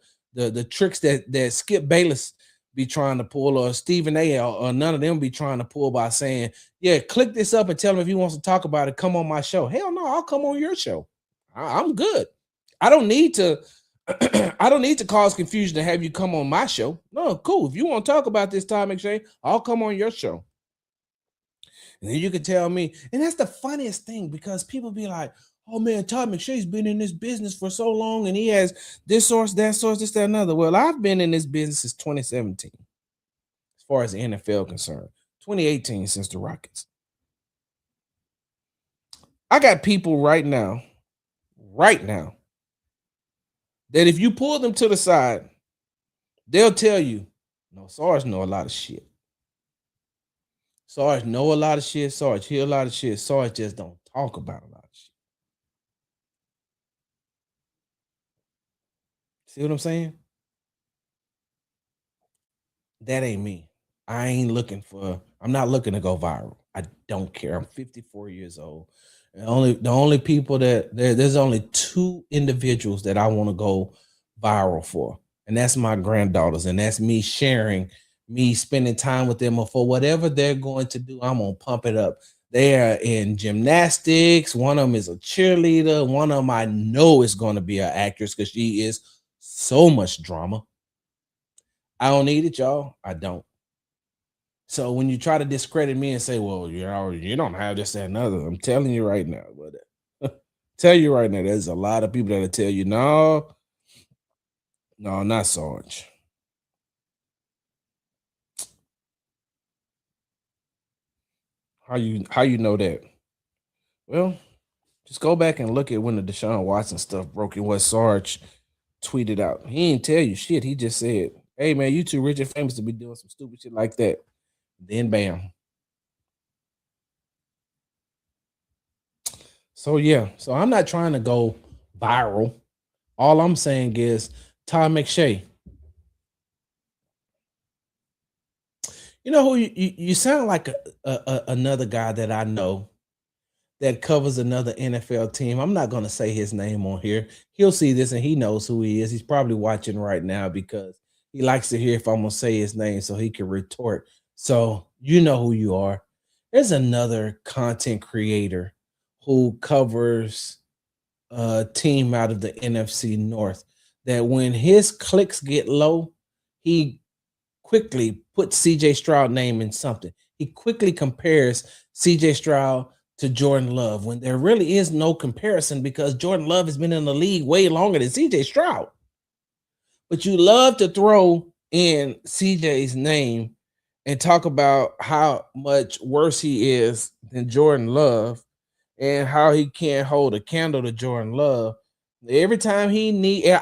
Speaker 1: tricks that Skip Bayless be trying to pull, or Stephen A, or none of them be trying to pull by saying, yeah, click this up and tell him if he wants to talk about it, come on my show. Hell no, I'll come on your show. I'm good. I don't need to I don't need to cause confusion to have you come on my show. No, cool. If you want to talk about this, Todd McShay, I'll come on your show. And then you can tell me. And that's the funniest thing, because people be like, oh man, Todd McShay's been in this business for so long and he has this source, this, that, another. Well, I've been in this business since 2017, as far as the NFL concerned. 2018 since the Rockets. I got people right now, that if you pull them to the side, they'll tell you, no, Sarge know a lot of shit. Sarge know a lot of shit. Sarge hear a lot of shit. Sarge just don't talk about a lot of shit. See what I'm saying? That ain't me. I'm not looking to go viral. I don't care. I'm 54 years old. And the only people there's only two individuals that I want to go viral for. And that's my granddaughters. And that's me sharing, me spending time with them, or for whatever they're going to do, I'm going to pump it up. They are in gymnastics. One of them is a cheerleader. One of them I know is going to be an actress, because she is so much drama. I don't need it, y'all. I don't. So when you try to discredit me and say, well, you don't have this, that, and other, I'm telling you right now, tell you right now, there's a lot of people that'll tell you, no, not Sarge. How you know that? Well, just go back and look at when the Deshaun Watson stuff broke and what Sarge tweeted out. He didn't tell you shit. He just said, hey man, you too rich and famous to be doing some stupid shit like that. Then bam. So yeah, so I'm not trying to go viral. All I'm saying is, Todd McShay, you know who you sound like another guy that I know that covers another NFL team. I'm not going to say his name on here. He'll see this and he knows who he is. He's probably watching right now because he likes to hear if I'm going to say his name so he can retort. So you know who you are. There's another content creator who covers a team out of the NFC North that when his clicks get low, he quickly puts CJ Stroud name in something. He quickly compares CJ Stroud to Jordan Love when there really is no comparison, because Jordan Love has been in the league way longer than CJ Stroud. But you love to throw in CJ's name and talk about how much worse he is than Jordan Love and how he can't hold a candle to Jordan Love. Every time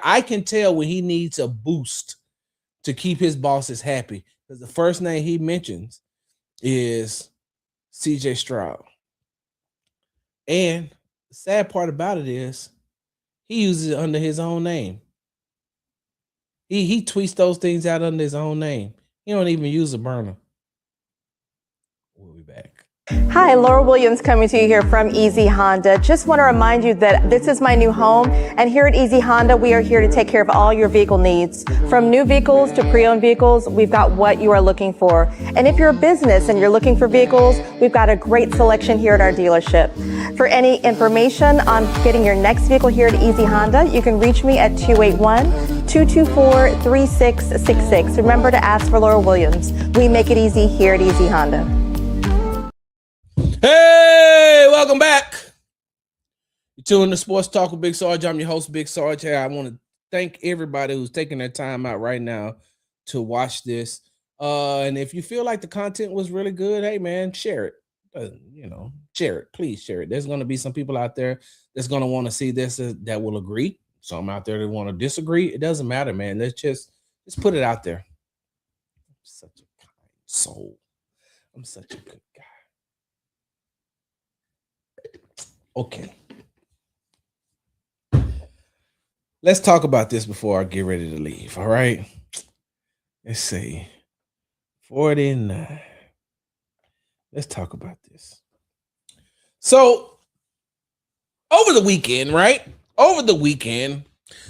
Speaker 1: I can tell when he needs a boost to keep his bosses happy, because the first name he mentions is CJ Stroud. And the sad part about it is he uses it under his own name. He tweets those things out under his own name. He don't even use a burner. We'll be back.
Speaker 3: Hi, Laura Williams coming to you here from Easy Honda. Just want to remind you that this is my new home, and here at Easy Honda, we are here to take care of all your vehicle needs. From new vehicles to pre-owned vehicles, we've got what you are looking for. And if you're a business and you're looking for vehicles, we've got a great selection here at our dealership. For any information on getting your next vehicle here at Easy Honda, you can reach me at 281-224-3666. Remember to ask for Laura Williams. We make it easy here at Easy Honda.
Speaker 1: Hey, welcome back. You're tuning to Sports Talk with Big Sarge. I'm your host, Big Sarge. Hey, I want to thank everybody who's taking their time out right now to watch this. And if you feel like the content was really good, hey man, share it. Share it. Please share it. There's going to be some people out there that's going to want to see this that will agree. Some out there that want to disagree. It doesn't matter, man. Let's just put it out there. I'm such a kind soul. I'm such a good guy. Okay. Let's talk about this before I get ready to leave. All right. Let's see. 49. Let's talk about this. So over the weekend, right? Over the weekend,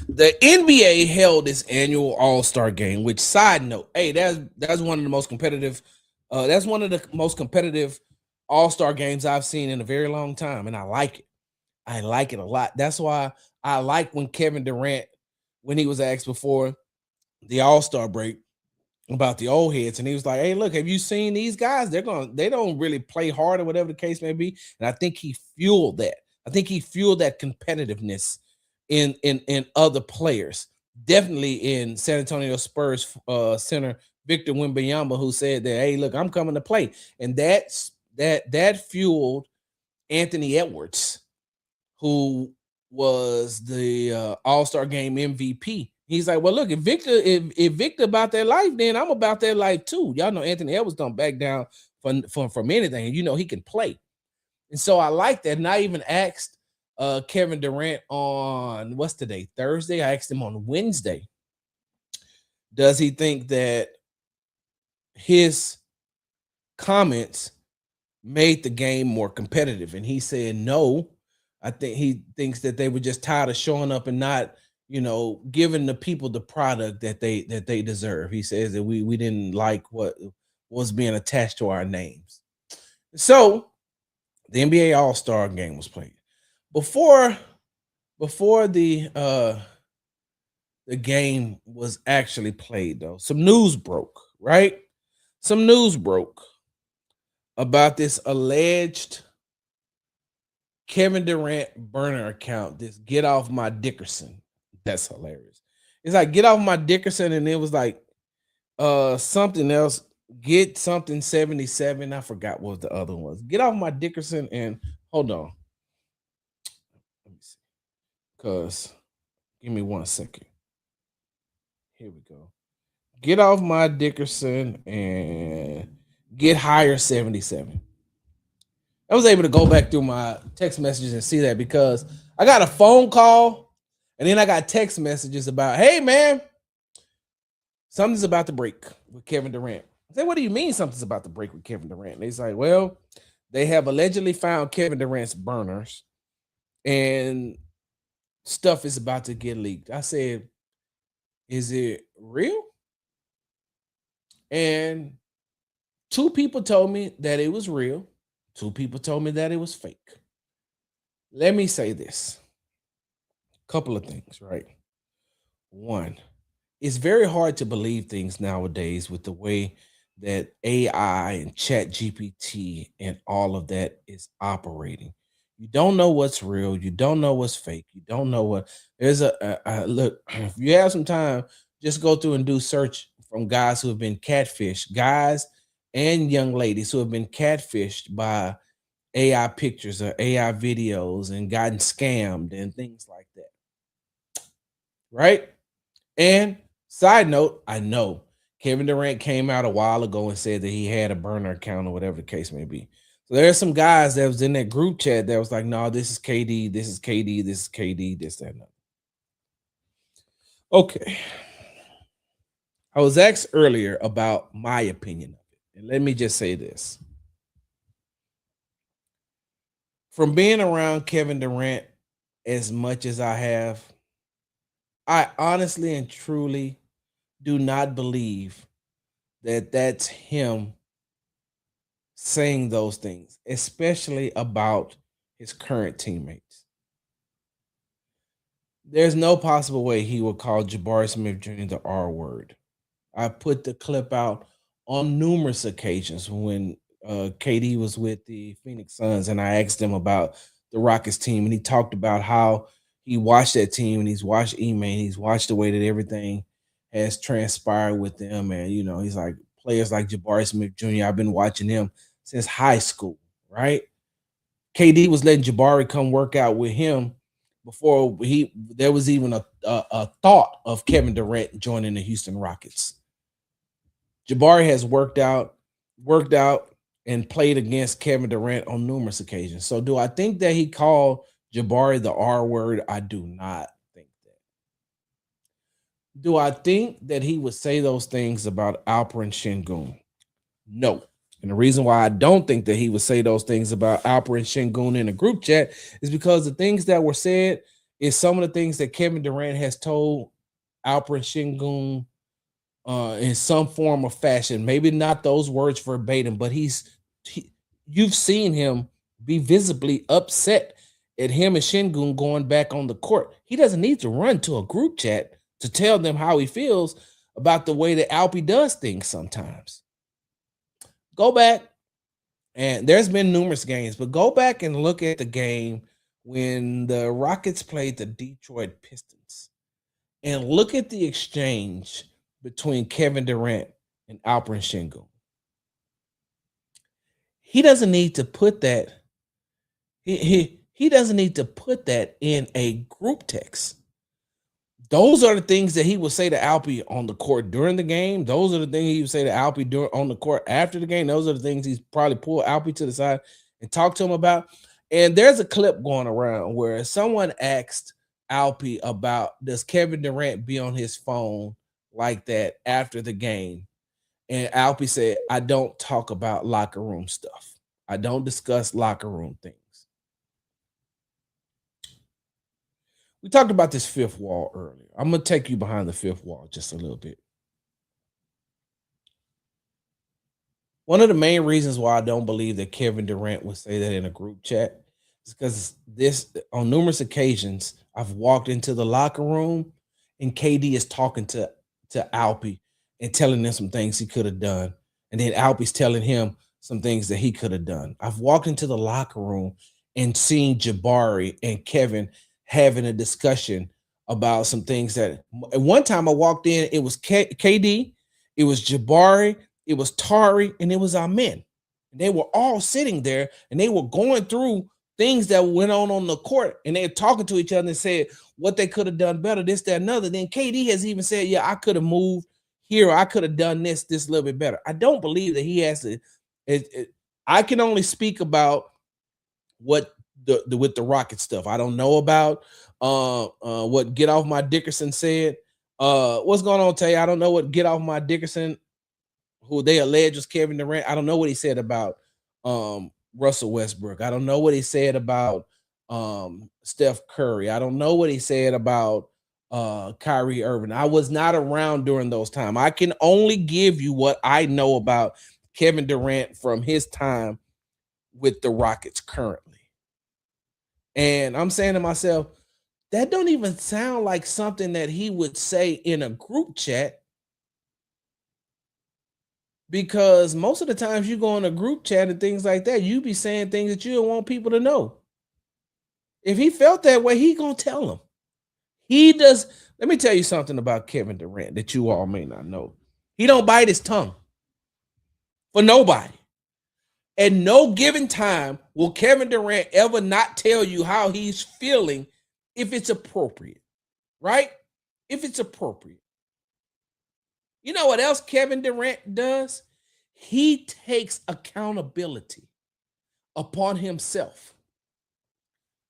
Speaker 1: the NBA held its annual All-Star game, which, side note, hey, that's one of the most competitive. That's one of the most competitive All-Star games I've seen in a very long time, and I like it. I like it a lot. That's why I like when Kevin Durant when he was asked before the All-Star break about the old heads, and he was like, "Hey, look, have you seen these guys? They don't really play hard or whatever the case may be." And I think he fueled that. I think he fueled that competitiveness in other players. Definitely in San Antonio Spurs center Victor Wembanyama, who said that, "Hey, look, I'm coming to play," and that fueled Anthony Edwards, who was the All-Star game MVP. He's like, well, look, if Victor about that life, then I'm about that life too. Y'all know Anthony Edwards don't back down from anything, and he can play. And so I like that. And I even asked Kevin Durant on what's today? Thursday. I asked him on Wednesday. Does he think that his comments made the game more competitive? And he said no. I think he thinks that they were just tired of showing up and not, giving the people the product that they deserve. He says that we didn't like what was being attached to our names. So the NBA All-Star game was played. Before the game was actually played, though, some news broke, right? Some news broke about this alleged Kevin Durant burner account, this Get Off My Dickerson. That's hilarious. It's like Get Off My Dickerson, and it was like something else, Get something 77. I forgot what the other was. Get Off My Dickerson, and hold on. Let me see. Because give me 1 second. Here we go. Get Off My Dickerson and Get Higher 77. I was able to go back through my text messages and see that because I got a phone call and then I got text messages about, hey, man, something's about to break with Kevin Durant. I said, what do you mean something's about to break with Kevin Durant? And they're like, well, they have allegedly found Kevin Durant's burners and stuff is about to get leaked. I said, is it real? And 2 people told me that it was real. 2 people told me that it was fake. Let me say this. A couple of things, right? One, it's very hard to believe things nowadays with the way that AI and Chat GPT and all of that is operating. You don't know what's real. You don't know what's fake. You don't know what. There's a look. If you have some time, just go through and do search from guys who have been catfished, guys and young ladies who have been catfished by AI pictures or AI videos and gotten scammed and things like that. Right? And side note, I know Kevin Durant came out a while ago and said that he had a burner account or whatever the case may be. So there's some guys that was in that group chat that was like, no, this is KD, this is KD, this is KD, this, that, and that. Okay. I was asked earlier about my opinion of it. And let me just say this. From being around Kevin Durant as much as I have, I honestly and truly do not believe that that's him saying those things, especially about his current teammates. There's no possible way he would call Jabari Smith Jr. the R word. I put the clip out on numerous occasions when KD was with the Phoenix Suns, and I asked him about the Rockets team, and he talked about how he watched that team, and he's watched Ime, and he's watched the way that everything has transpired with them, and he's like players like Jabari Smith Jr. I've been watching him since high school, right? KD was letting Jabari come work out with him before there was even a thought of Kevin Durant joining the Houston Rockets. Jabari has worked out and played against Kevin Durant on numerous occasions. So do I think that he called Jabari the R word? I do not think that. Do I think that he would say those things about Alperen Sengun? No. And the reason why I don't think that he would say those things about Alperen Sengun in a group chat is because the things that were said is some of the things that Kevin Durant has told Alperen Sengun in some form or fashion. Maybe not those words verbatim, but you've seen him be visibly upset at him and Sengun going back on the court. He doesn't need to run to a group chat to tell them how he feels about the way that Alpy does things sometimes. Go back, and there's been numerous games, but go back and look at the game when the Rockets played the Detroit Pistons and look at the exchange between Kevin Durant and Alperen Sengun. He doesn't need to put that. He doesn't need to put that in a group text. Those are the things that he would say to Alpy on the court during the game. Those are the things he would say to Alpy on the court after the game. Those are the things he's probably pulled Alpy to the side and talked to him about. And there's a clip going around where someone asked Alpy about, does Kevin Durant be on his phone like that after the game? And Alpy said, I don't talk about locker room stuff. I don't discuss locker room things. We talked about this fifth wall earlier. I'm going to take you behind the fifth wall just a little bit. One of the main reasons why I don't believe that Kevin Durant would say that in a group chat is because on numerous occasions, I've walked into the locker room and KD is talking to Alpy and telling him some things he could have done. And then Alpy's telling him some things that he could have done. I've walked into the locker room and seen Jabari and Kevin having a discussion about some things that at one time I walked in, it was KD, it was Jabari, it was Tari, and it was Amen. And they were all sitting there and they were going through things that went on the court, and they're talking to each other and said what they could have done better, this, that, another. Then KD has even said, yeah, I could have moved here, or I could have done this a little bit better. I don't believe that he has to. I can only speak about what with the Rocket stuff. I don't know about what Get Off My Dickerson said. What's going on, Tay? I don't know what Get Off My Dickerson, who they allege was Kevin Durant. I don't know what he said about Russell Westbrook. I don't know what he said about Steph Curry. I don't know what he said about Kyrie Irving. I was not around during those times. I can only give you what I know about Kevin Durant from his time with the Rockets currently. And I'm saying to myself, that don't even sound like something that he would say in a group chat, because most of the times you go in a group chat and things like that, you be saying things that you don't want people to know. If he felt that way, he gonna tell them. He does. Let me tell you something about Kevin Durant that you all may not know. He don't bite his tongue for nobody. At no given time will Kevin Durant ever not tell you how he's feeling if it's appropriate, right? If it's appropriate. You know what else Kevin Durant does? He takes accountability upon himself.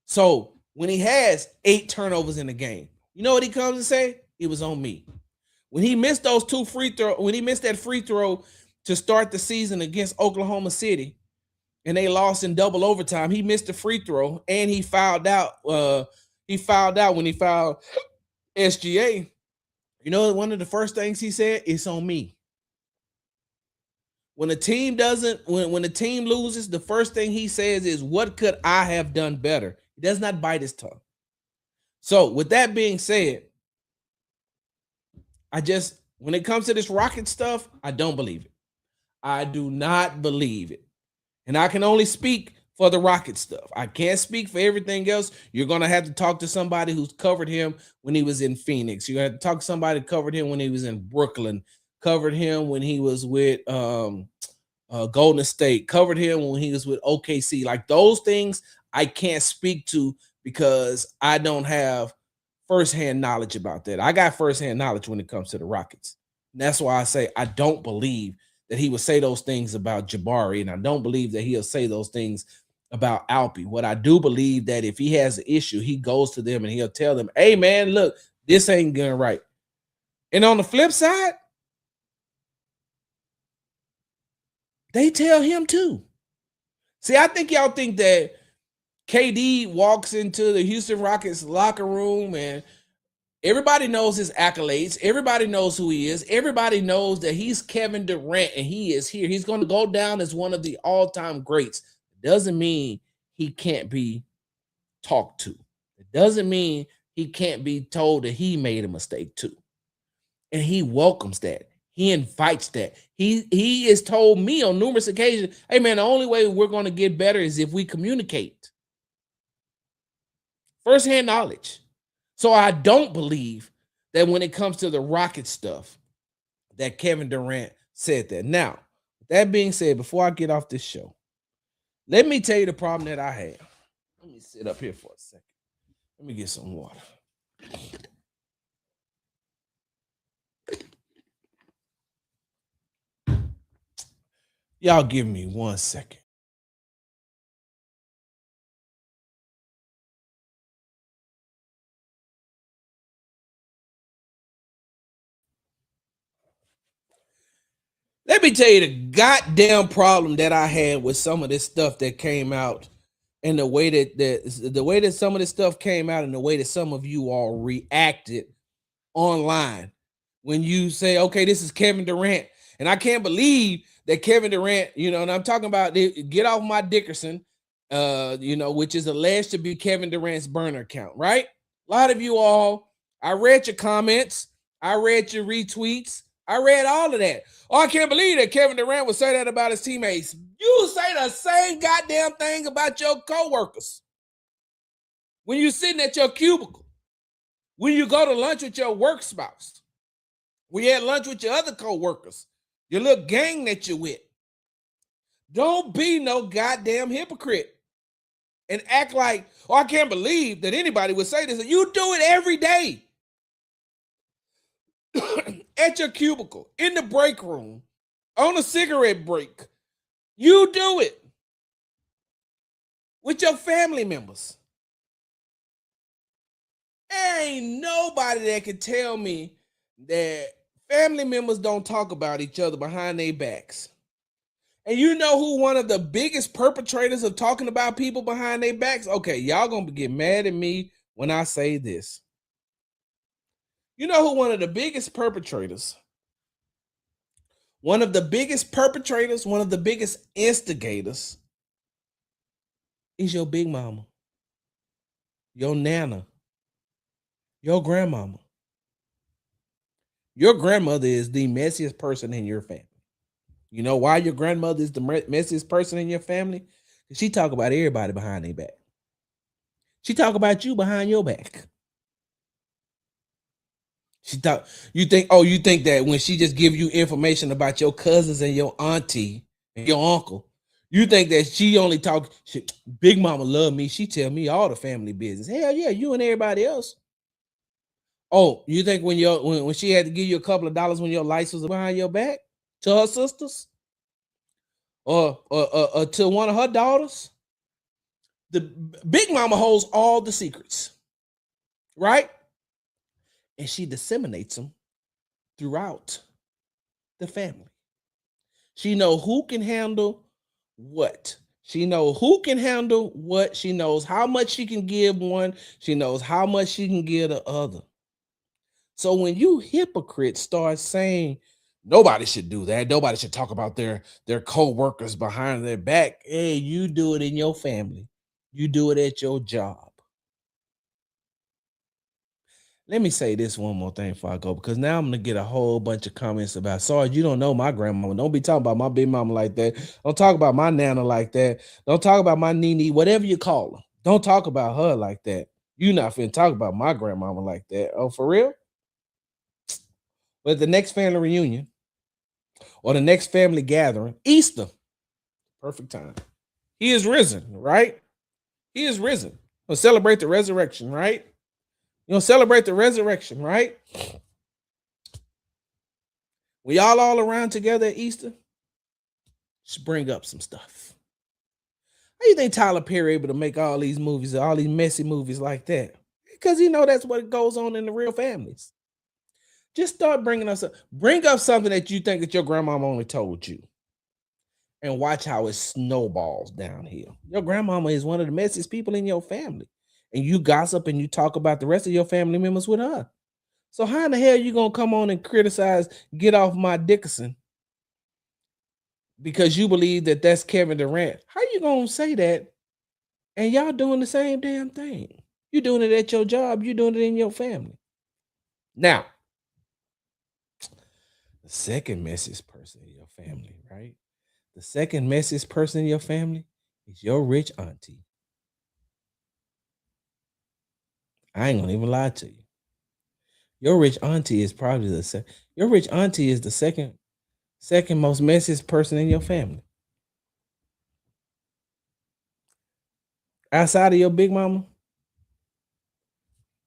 Speaker 1: So when he has 8 turnovers in the game, you know what he comes and say? It was on me. When he missed those 2 free throws, when he missed that free throw to start the season against Oklahoma City, and they lost in double overtime, he missed the free throw and he fouled out. He fouled out when he fouled SGA. You know, one of the first things he said, it's on me. When the team doesn't, when the team loses, the first thing he says is, what could I have done better? He does not bite his tongue. So with that being said, when it comes to this Rocket stuff, I don't believe it. I do not believe it. And I can only speak for the Rocket stuff. I can't speak for everything else. You're going to have to talk to somebody who's covered him when he was in Phoenix. You're going to have to talk to somebody who covered him when he was in Brooklyn, covered him when he was with Golden State, covered him when he was with OKC. Like those things I can't speak to because I don't have firsthand knowledge about that. I got firsthand knowledge when it comes to the Rockets. And that's why I say I don't believe that he would say those things about Jabari, and I don't believe that he'll say those things about Alpy. What I do believe that if he has an issue, he goes to them and he'll tell them, hey, man, look, this ain't going right. And on the flip side, they tell him too. See, I think y'all think that KD walks into the Houston Rockets locker room and everybody knows his accolades. Everybody knows who he is. Everybody knows that he's Kevin Durant and he is here. He's going to go down as one of the all-time greats. It doesn't mean he can't be talked to. It doesn't mean he can't be told that he made a mistake too. And he welcomes that. He invites that. He has told me on numerous occasions, hey man, the only way we're going to get better is if we communicate. Firsthand knowledge. So I don't believe that when it comes to the Rocket stuff, that Kevin Durant said that. Now, that being said, before I get off this show, let me tell you the problem that I had. Let me sit up here for a second. Let me get some water. Y'all give me 1 second. Let me tell you the goddamn problem that I had with some of this stuff that came out, and the way that some of this stuff came out, and the way that some of you all reacted online when you say, okay, this is Kevin Durant. And I can't believe that Kevin Durant, and I'm talking about get off my Dickerson, which is alleged to be Kevin Durant's burner account, right? A lot of you all, I read your comments, I read your retweets, I read all of that. Oh, I can't believe that Kevin Durant would say that about his teammates. You say the same goddamn thing about your coworkers. When you're sitting at your cubicle, when you go to lunch with your work spouse, when you had lunch with your other coworkers, your little gang that you're with. Don't be no goddamn hypocrite and act like, oh, I can't believe that anybody would say this. You do it every day. At your cubicle, in the break room, on a cigarette break. You do it with your family members. There ain't nobody that can tell me that family members don't talk about each other behind their backs. And you know who one of the biggest perpetrators of talking about people behind their backs? Okay, y'all gonna get mad at me when I say this. You know who one of the biggest perpetrators, one of the biggest instigators is your big mama, your nana, your grandmama. Your grandmother is the messiest person in your family. You know why your grandmother is the messiest person in your family? She talk about everybody behind their back. She talk about you behind your back. You think that when she just give you information about your cousins and your auntie and your uncle, you think that she only talk, big mama love me, she tell me all the family business. Hell yeah, you and everybody else. Oh, you think when she had to give you a couple of dollars when your lights was behind your back to her sisters or to one of her daughters? The big mama holds all the secrets, right? And she disseminates them throughout the family. She know who can handle what. She know who can handle what. She knows how much she can give one. She knows how much she can give the other. So when you hypocrites start saying nobody should do that, nobody should talk about their co-workers behind their back, hey, you do it in your family. You do it at your job. Let me say this one more thing before I go, because now I'm gonna get a whole bunch of comments about, sorry, you don't know my grandmama. Don't be talking about my big mama like that. Don't talk about my nana like that. Don't talk about my nene, whatever you call her. Don't talk about her like that. You not finna talk about my grandmama like that. Oh, for real? But the next family reunion or the next family gathering, Easter, perfect time. He is risen, right? He is risen. We'll celebrate the resurrection, right? You'll celebrate the resurrection, right? We all around together at Easter. Just bring up some stuff. How you think Tyler Perry able to make all these movies, all these messy movies like that? Because that's what goes on in the real families. Just start bringing us up. Bring up something that you think that your grandmama only told you. And watch how it snowballs downhill. Your grandmama is one of the messiest people in your family. And you gossip and you talk about the rest of your family members with her. So how in the hell you gonna come on and criticize get off my Dickerson because you believe that that's Kevin Durant? How you gonna say that and y'all doing the same damn thing? You doing it at your job, you doing it in your family. Now, second messiest person in your family, right? The second messiest person in your family is your rich auntie. I ain't gonna even lie to you. Your rich auntie is probably your rich auntie is the second most messiest person in your family. Outside of your big mama,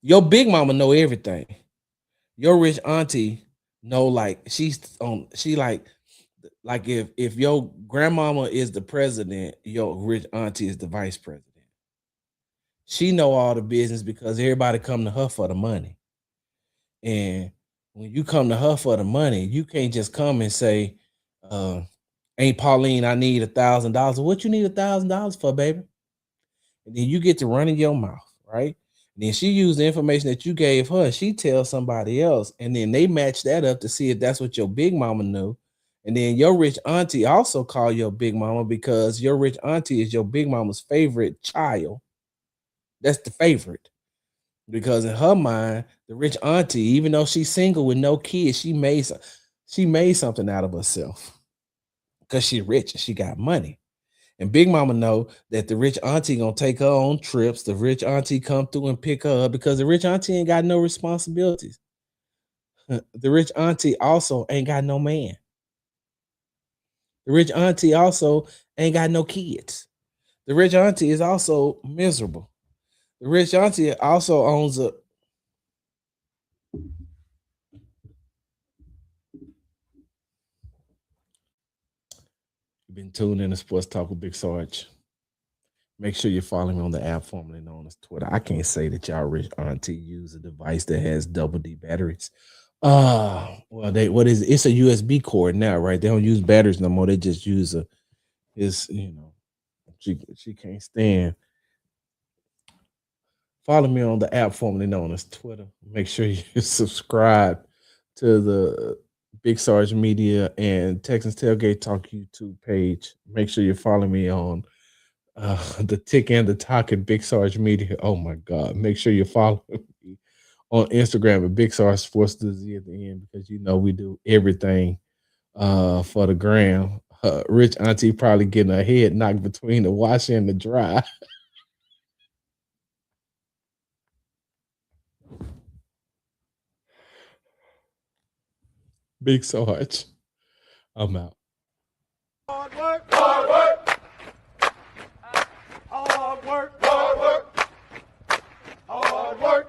Speaker 1: your big mama know everything. Your rich auntie know like she's on she like if your grandmama is the president, your rich auntie is the vice president. She know all the business because everybody come to her for the money. And when you come to her for the money, you can't just come and say, ain't Pauline, I need $1,000. What you need $1,000 for, baby? And then you get to run in your mouth, right? And then she used the information that you gave her, she tells somebody else, and then they match that up to see if that's what your big mama knew. And then your rich auntie also call your big mama because your rich auntie is your big mama's favorite child. That's the favorite. Because in her mind, the rich auntie, even though she's single with no kids, she made something out of herself because she's rich and she got money. And Big Mama know that the rich auntie gonna take her on trips. The rich auntie come through and pick her up because the rich auntie ain't got no responsibilities. The rich auntie also ain't got no man. The rich auntie also ain't got no kids. The rich auntie is also miserable. The rich auntie also owns a. You've been tuned in to Sports Talk with Big Sarge. Make sure you follow me on the app formerly known as Twitter. I can't say that y'all rich auntie use a device that has double D batteries. Well, it's a USB cord now, right? They don't use batteries no more. They just use she can't stand. Follow me on the app formerly known as Twitter. Make sure you subscribe to the Big Sarge Media and Texans Tailgate Talk YouTube page. Make sure you follow me on the Tick and the Talk at Big Sarge Media. Oh my God. Make sure you follow me on Instagram at Big Sarge Sports to Z at the end because we do everything for the gram. Rich auntie probably getting her head knocked between the wash and the dry. Big Sarge. I'm out.
Speaker 2: Hard work, hard work, hard work, hard work, hard work.